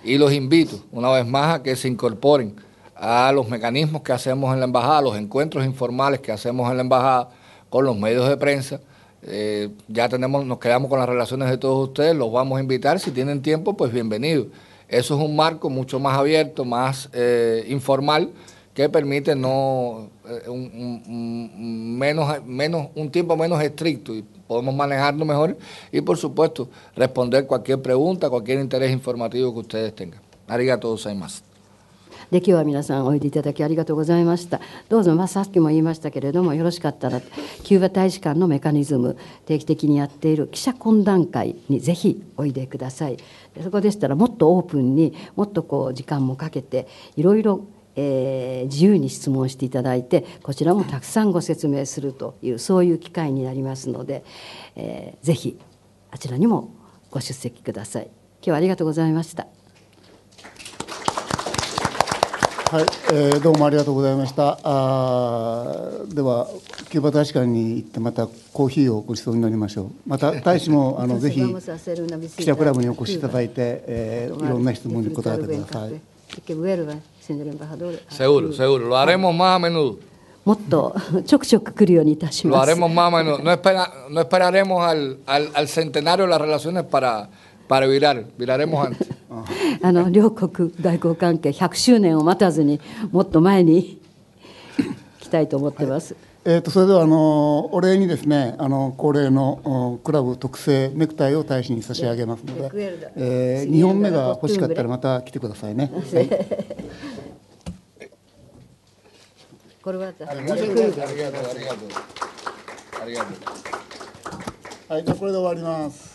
y los invito una vez más a que se incorporen a los mecanismos que hacemos en la embajada, los encuentros informales que hacemos en la embajada con los medios de prensa. Ya nos quedamos con las relaciones de todos ustedes, los vamos a invitar, si tienen tiempo, pues bienvenidos. Eso es un marco mucho más abierto, más informal, que permite un tiempo menos estricto y podemos manejarlo mejor y, por supuesto, responder cualquier pregunta, cualquier interés informativo que ustedes tengan. Arigatou gozaimasu. で今日は皆さんおいでいただきありがとうございました。どうぞ、さっきも言いましたけれども、よろしかったらキューバ大使館のメカニズム、定期的にやっている記者懇談会にぜひおいでください。でそこでしたらもっとオープンに、もっと時間もかけていろいろ自由に質問していただいて、こちらもたくさんご説明するという、そういう機会になりますので、ぜひあちらにもご出席ください。今日はありがとうございました。はい、どうもありがとうございました。ではキューバ大使館に行ってまたコーヒーをご馳走になりましょう。また大使もぜひ記者クラブにお越しいただいて、いろんな質問に答えてください。Seguro, seguro. Lo haremos más a menudo. もっとちょくちょく来るようにいたします。Lo haremos más a menudo. No esperaremos al centenario de las relaciones para virar. Viraremos antes. 両国外交関係100周年を待たずにもっと前に来たいと思ってます。それではお礼にですね、恒例のクラブ特製ネクタイを大使に差し上げますので、2本目が欲しかったらまた来てくださいね。はい、これははい、じゃあこれで終わります。